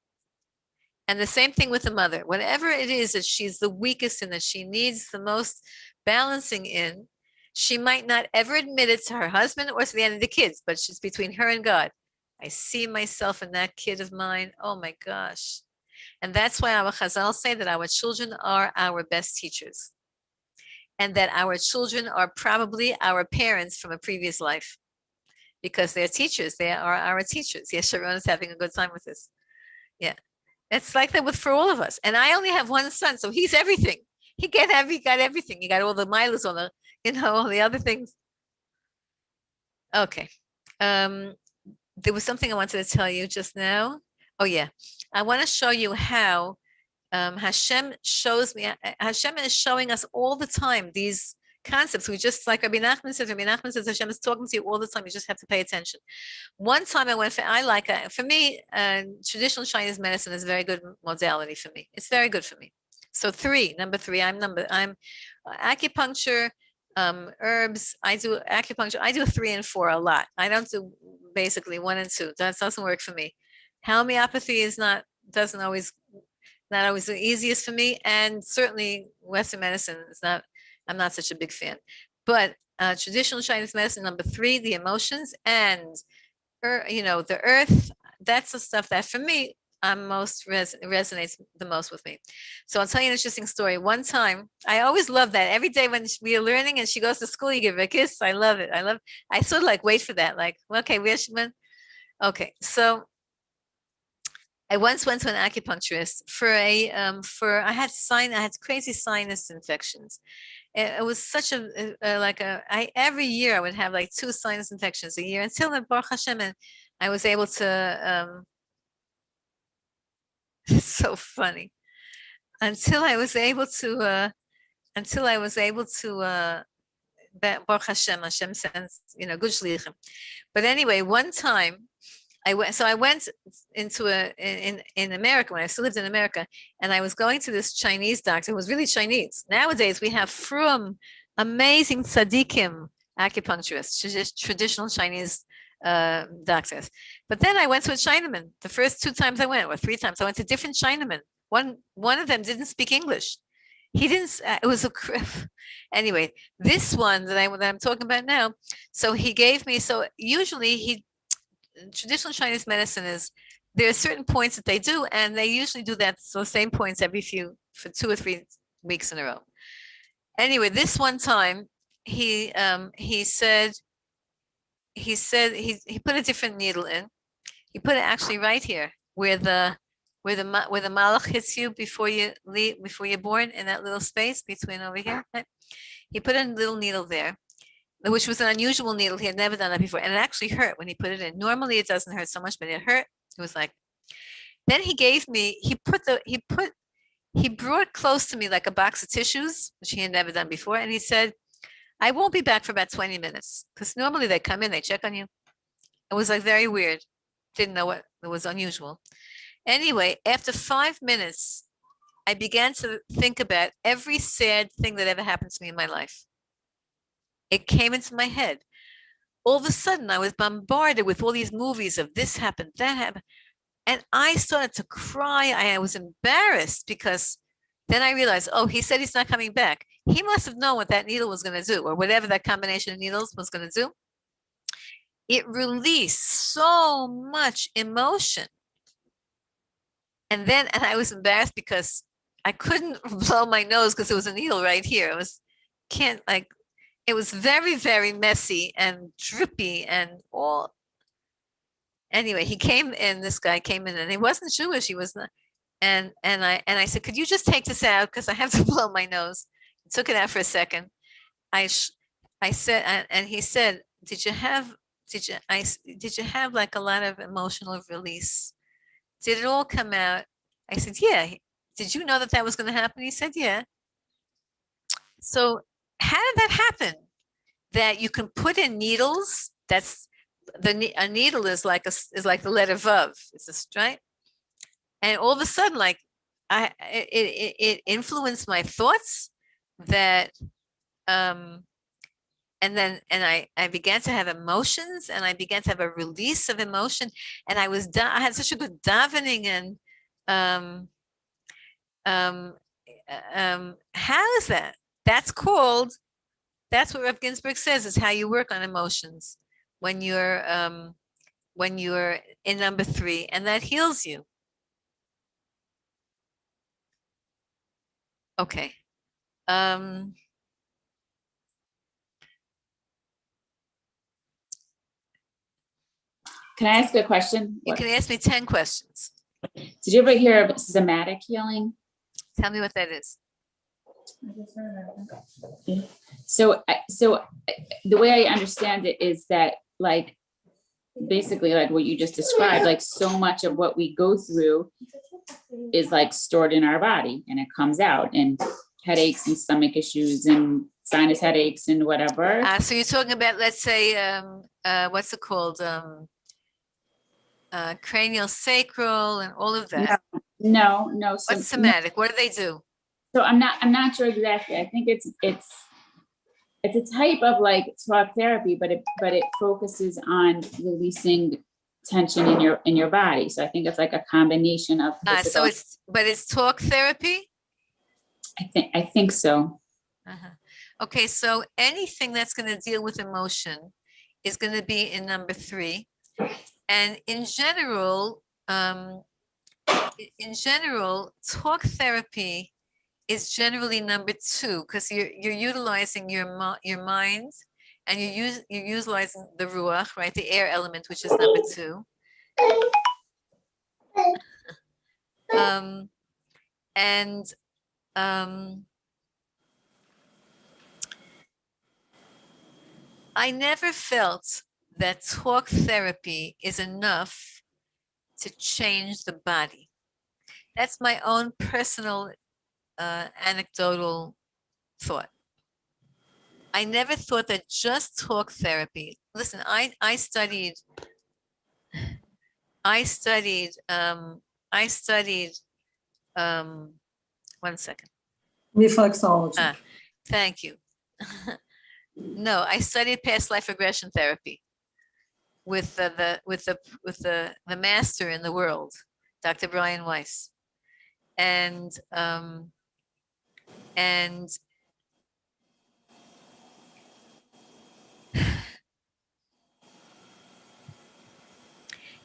And the same thing with the mother. Whatever it is that she's the weakest in, that she needs the most balancing in, she might not ever admit it to her husband or to the end of the kids, but she's between her and God. I see myself in that kid of mine. Oh my gosh. And that's why our Chazal say that our children are our best teachers, and that our children are probably our parents from a previous life, because they're teachers. They are our teachers. Yes, Sharon is having a good time with this. Yeah. It's like that for all of us. And I only have one son, so he's everything. He got everything. He got all the miles, all the, all the other things. Okay. There was something I wanted to tell you just now. Oh yeah. I want to show you how Hashem shows me. Hashem is showing us all the time these concepts. We just, like Rabbi Nachman says, Hashem is talking to you all the time. You just have to pay attention. One time I went for me, traditional Chinese medicine is a very good modality for me. It's very good for me. So number three, I'm acupuncture, herbs. I do acupuncture. I do 3 and 4 a lot. I don't do basically 1 and 2. That doesn't work for me. Homeopathy is not always the easiest for me, and certainly Western medicine is not. I'm not such a big fan. But traditional Chinese medicine, number 3, the emotions, and the earth. That's the stuff that for me resonates the most with me. So I'll tell you an interesting story. One time, I always love that. Every day when we are learning and she goes to school, you give her a kiss. I love it. I sort of like wait for that. Like, okay, where's she been? Okay, so I once went to an acupuncturist I had crazy sinus infections. It was such every year I would have like 2 sinus infections a year until Baruch Hashem, and I was able to, it's so funny, until I was able to, Baruch Hashem sends, good shlichim. But anyway, one time, I went into in America when I still lived in America, and I was going to this Chinese doctor who was really Chinese. Nowadays we have from amazing tzaddikim acupuncturists, traditional Chinese doctors. But then I went to a Chinaman. The first 2 times I went, or 3 times, I went to different Chinamen. One of them didn't speak English. He didn't. It was a anyway. This one that I'm talking about now. So he gave me. So usually traditional Chinese medicine is there are certain points that they do, and they usually do that same points for 2 or 3 weeks in a row. Anyway, this one time he put a different needle in. He put it actually right here where the malach hits you before you leave, before you're born, in that little space between over here. He put a little needle there, which was an unusual needle. He had never done that before, and it actually hurt when he put it in. Normally, it doesn't hurt so much, but it hurt. It was like. Then he gave me. He brought close to me like a box of tissues, which he had never done before, and he said, "I won't be back for about 20 minutes, because normally they come in, they check on you." It was like very weird. Didn't know what it was unusual. Anyway, after 5 minutes, I began to think about every sad thing that ever happened to me in my life. It came into my head. All of a sudden, I was bombarded with all these movies of this happened, that happened. And I started to cry. I was embarrassed because then I realized, oh, he said he's not coming back. He must have known what that needle was going to do, or whatever that combination of needles was going to do. It released so much emotion. And I was embarrassed because I couldn't blow my nose because there was a needle right here. It was very, very messy and drippy and all. Anyway, this guy came in, and he wasn't Jewish. He was not. And I said, could you just take this out? Because I have to blow my nose. He took it out for a second. I said, and he said, did you have like a lot of emotional release? Did it all come out? I said, yeah. Did you know that was going to happen? He said, yeah. So how did that happen? That you can put in needles? A needle is like the letter Vav. It's right? And all of a sudden, like it influenced my thoughts that and I began to have emotions, and I began to have a release of emotion, and I had such a good davening, and how is that? That's what Rev Ginsburg says is how you work on emotions when you're in number 3, and that heals you. Okay. Can I ask a question? You can ask me 10 questions. Did you ever hear of somatic healing? Tell me what that is. So the way I understand it is that, like, basically like what you just described, like so much of what we go through is like stored in our body, and it comes out, and headaches and stomach issues and sinus headaches and whatever. So you're talking about, let's say, what's it called? Cranial sacral and all of that. No. What's somatic? What do they do? So I'm not sure exactly. I think it's a type of like talk therapy, but it focuses on releasing tension in your body. So I think it's like a combination of physical. It's talk therapy? I think so. Uh-huh. Okay, so anything that's going to deal with emotion is going to be in number 3. And in general, talk therapy is generally number 2, because you're utilizing your mind, and you're utilizing the ruach, right, the air element, which is number 2. I never felt that talk therapy is enough to change the body. That's my own personal anecdotal thought. I never thought that just talk therapy. Listen, I studied 1 second. Reflexology. Thank you. No, I studied past life regression therapy. with the master in the world, Dr. Brian Weiss, and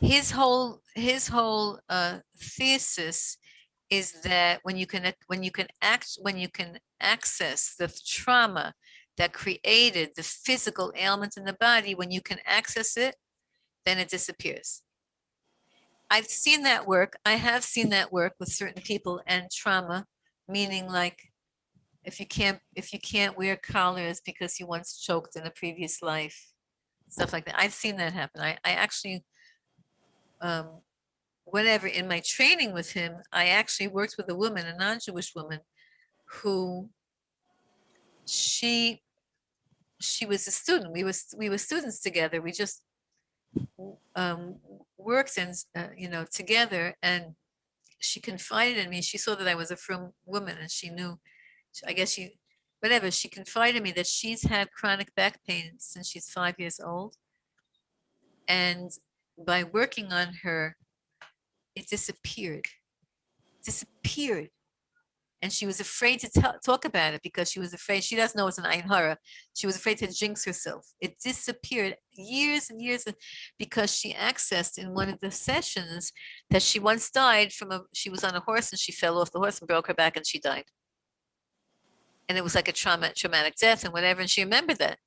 his whole thesis is that when you can access the trauma that created the physical ailment in the body, when you can access it, then it disappears. I've seen that work. I have seen that work with certain people, and trauma, meaning like if you can't wear collars because you once choked in a previous life, stuff like that. I've seen that happen. I actually, whenever in my training with him, I actually worked with a woman, a non-Jewish woman, who she was a student. We were students together. We just worked and together, and she confided in me. She saw that I was a frum woman, and she knew, I guess she confided in me that she's had chronic back pain since she's 5 years old, and by working on her, it disappeared, and she was afraid to talk about it because she was afraid. She doesn't know it's an ayin hara. She was afraid to jinx herself. It disappeared years and years because she accessed in one of the sessions that she once died she was on a horse and she fell off the horse and broke her back and she died. And it was like a traumatic death and whatever. And she remembered that.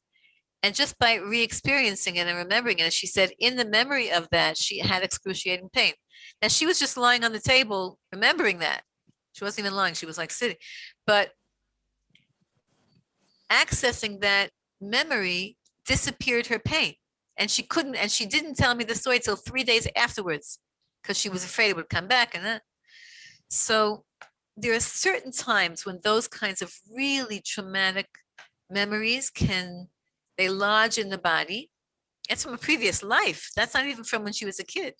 And just by re-experiencing it and remembering it, she said in the memory of that, she had excruciating pain. And she was just lying on the table, remembering that. She wasn't even lying. She was like sitting. But accessing that memory disappeared her pain. And she didn't tell me the story till 3 days afterwards because she was afraid it would come back. And so there are certain times when those kinds of really traumatic memories they lodge in the body. It's from a previous life. That's not even from when she was a kid.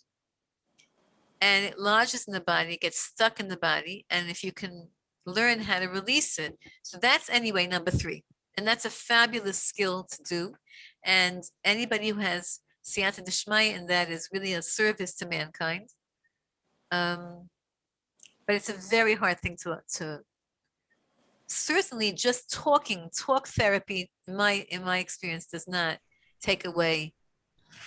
And it lodges in the body, gets stuck in the body. And if you can learn how to release it. So that's anyway, number 3. And that's a fabulous skill to do. And anybody who has siyata d'shmaya, and that is really a service to mankind. But it's a very hard thing to certainly just talk therapy, in my experience, does not take away.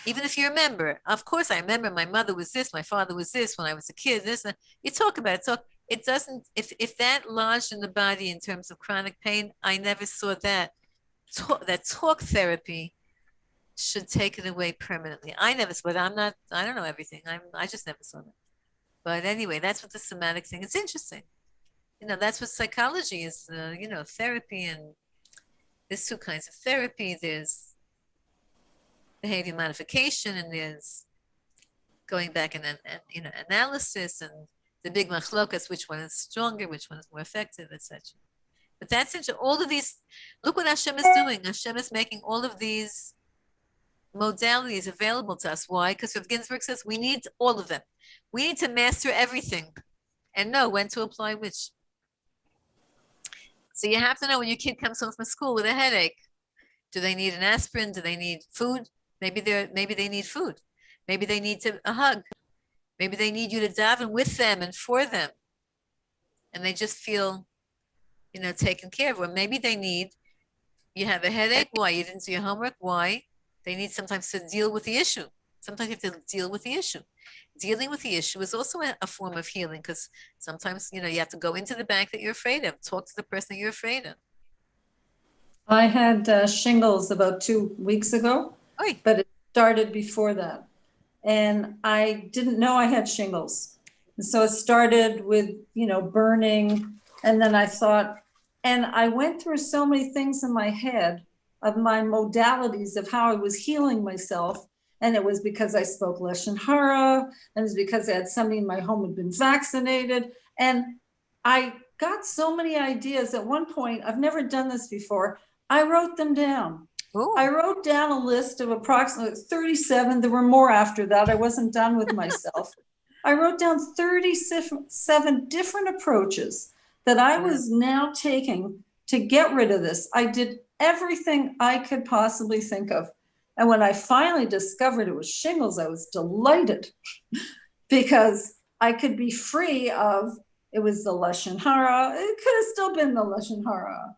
Even if you remember, of course, I remember my mother was this, my father was this when I was a kid. This, you talk about it. So it doesn't. If that lodged in the body in terms of chronic pain, I never saw that. That talk therapy should take it away permanently. I never saw. But I'm not. I don't know everything. I just never saw that. But anyway, that's what the somatic thing. It's interesting. That's what psychology is. Therapy, and there's 2 kinds of therapy. There's behavior modification, and there's going back and analysis, and the big machlokas, which one is stronger, which one is more effective, etc. But that's interesting. All of these, look what Hashem is doing. Hashem is making all of these modalities available to us. Why? Because Rav Ginsburg says we need all of them. We need to master everything and know when to apply which. So you have to know when your kid comes home from school with a headache. Do they need an aspirin? Do they need food? Maybe they need food. Maybe they need a hug. Maybe they need you to daven with them and for them. And they just feel, taken care of. Or maybe you have a headache. Why? You didn't do your homework. Why? They need sometimes to deal with the issue. Sometimes you have to deal with the issue. Dealing with the issue is also a form of healing, because sometimes, you have to go into the bank that you're afraid of. Talk to the person that you're afraid of. I had shingles about 2 weeks ago, but it started before that. And I didn't know I had shingles. And so it started with, burning. And then I thought, and I went through so many things in my head of my modalities of how I was healing myself. And it was because I spoke Lashon Hara, and it was because I had somebody in my home who'd been vaccinated. And I got so many ideas at one point. I've never done this before. I wrote them down. Ooh. I wrote down a list of approximately 37. There were more after that. I wasn't done with myself. I wrote down 37 different approaches that I was now taking to get rid of this. I did everything I could possibly think of. And when I finally discovered it was shingles, I was delighted because I could be free of, it was the Lashon Hara. It could have still been the Lashon Hara.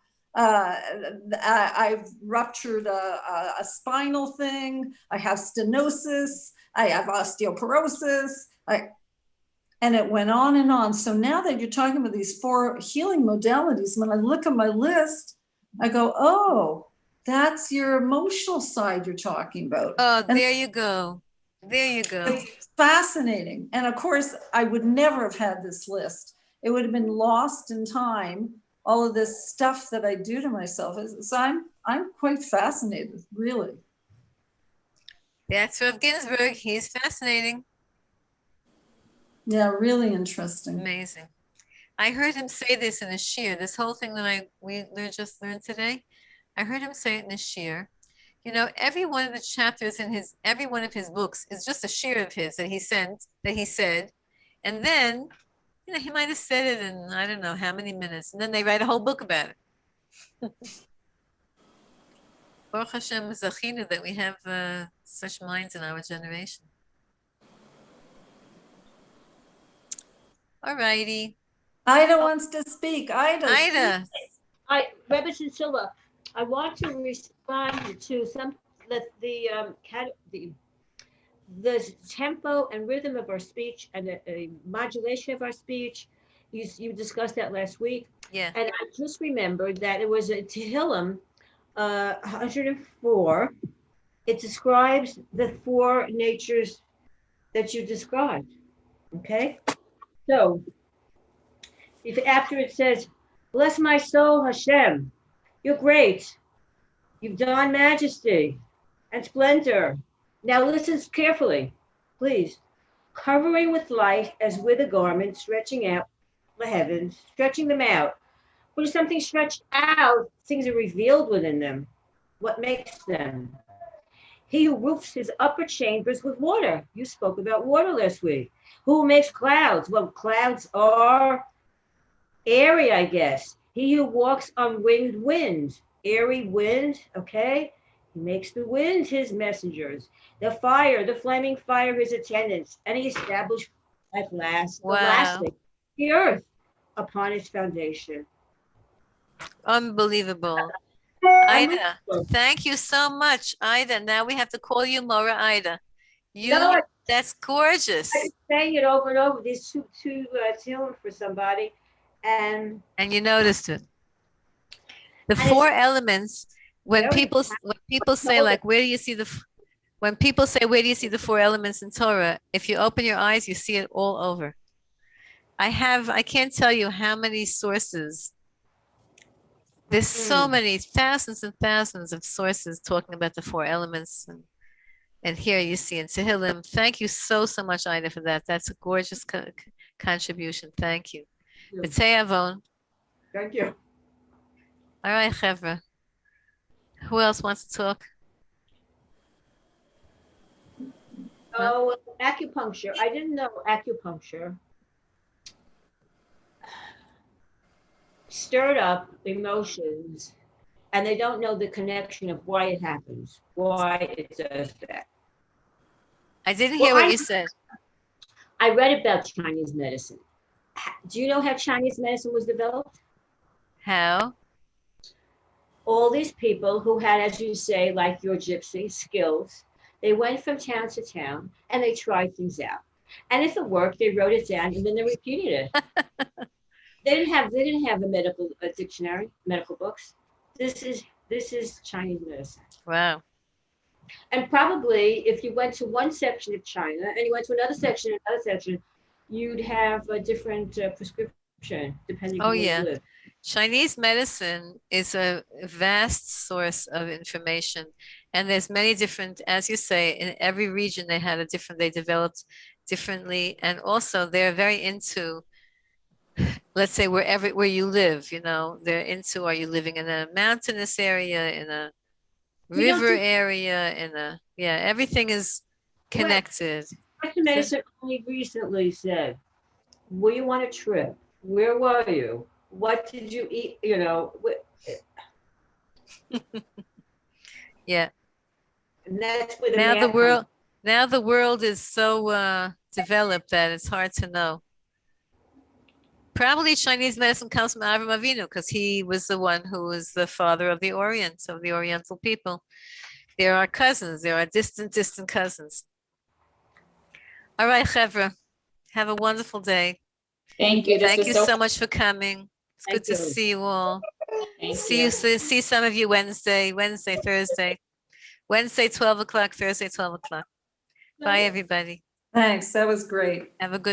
I've ruptured a spinal thing. I have stenosis. I have osteoporosis. And it went on and on. So now that you're talking about these 4 healing modalities, when I look at my list, I go, oh, that's your emotional side you're talking about. Oh, And there you go. There you go. it's fascinating. And of course, I would never have had this list. It would have been lost in time, all of this stuff that I do to myself. So I'm quite fascinated, really. That's Rev Ginsburg. He's fascinating. Yeah, really interesting. Amazing. I heard him say this in a shir. This whole thing that we just learned today, I heard him say it in a shir. You know, every one of the chapters in every one of his books is just a shir of his that he said, and then, you know, he might have said it in I don't know how many minutes, and then they write a whole book about it. Baruch Hashem Zachinu that we have such minds in our generation. All righty. Ida wants to speak. Ida. Rebbetzin Silber, I want to respond to some the tempo and rhythm of our speech and the modulation of our speech. You discussed that last week. Yeah. And I just remembered that it was a Tehillim 104. It describes the 4 natures that you described. Okay. So if after it says, bless my soul, Hashem, you're great. You've done majesty and splendor. Now listen carefully, please. Covering with light as with a garment, stretching out the heavens, stretching them out. When something stretched out, things are revealed within them. What makes them? He who roofs his upper chambers with water. You spoke about water last week. Who makes clouds? Well, clouds are airy, I guess. He who walks on winged wind, airy wind, okay? He makes the wind his messengers. The fire, the flaming fire, his attendants. And he established at last, lastly, the earth upon its foundation. Unbelievable. Ida, thank you so much, Ida. Now we have to call you Mora Ida. That's gorgeous. I'm saying it over and over. These two Tehillim for somebody, and you noticed it. The 4 elements. When people say like, where do you see the 4 elements in Torah? If you open your eyes, you see it all over. I can't tell you how many sources. There's so many, thousands and thousands of sources talking about the 4 elements. And here you see in Tehillim. Thank you so much, Ida, for that. That's a gorgeous contribution. Thank you. B'tei Avon. Thank you. All right, Chevra. Who else wants to talk? Oh, acupuncture. I didn't know acupuncture stirred up emotions, and they don't know the connection of why it happens, why it does that. I didn't hear what you said. I read about Chinese medicine. Do you know how Chinese medicine was developed? How? All these people who had, as you say, like your gypsy skills, they went from town to town and they tried things out. And if it worked, they wrote it down and then they repeated it. They didn't have a medical dictionary, medical books. This is Chinese medicine. Wow. And probably if you went to one section of China and you went to another section, you'd have a different prescription depending on where you live. Chinese medicine is a vast source of information, and there's many different, as you say, in every region they developed differently, and also they're very into, let's say where you live, you know, they're into, are you living in a mountainous area, in a river area, everything is connected. Western medicine only recently said, were you on a trip? Where were you? What did you eat? You know. Yeah. And that's where the Now math the comes. world is so developed that it's hard to know. Probably Chinese medicine comes from Avram Avinu because he was the one who was the father of the Orient, of the Oriental people. There are cousins. There are distant cousins. All right, Chevra, have a wonderful day. Thank you. This Thank was you so much for coming. It's Thank good to you. see you all. Thank See you. see some of you Wednesday, Thursday. Wednesday, 12 o'clock, Thursday, 12 o'clock. Bye, everybody. Thanks, that was great. Have a good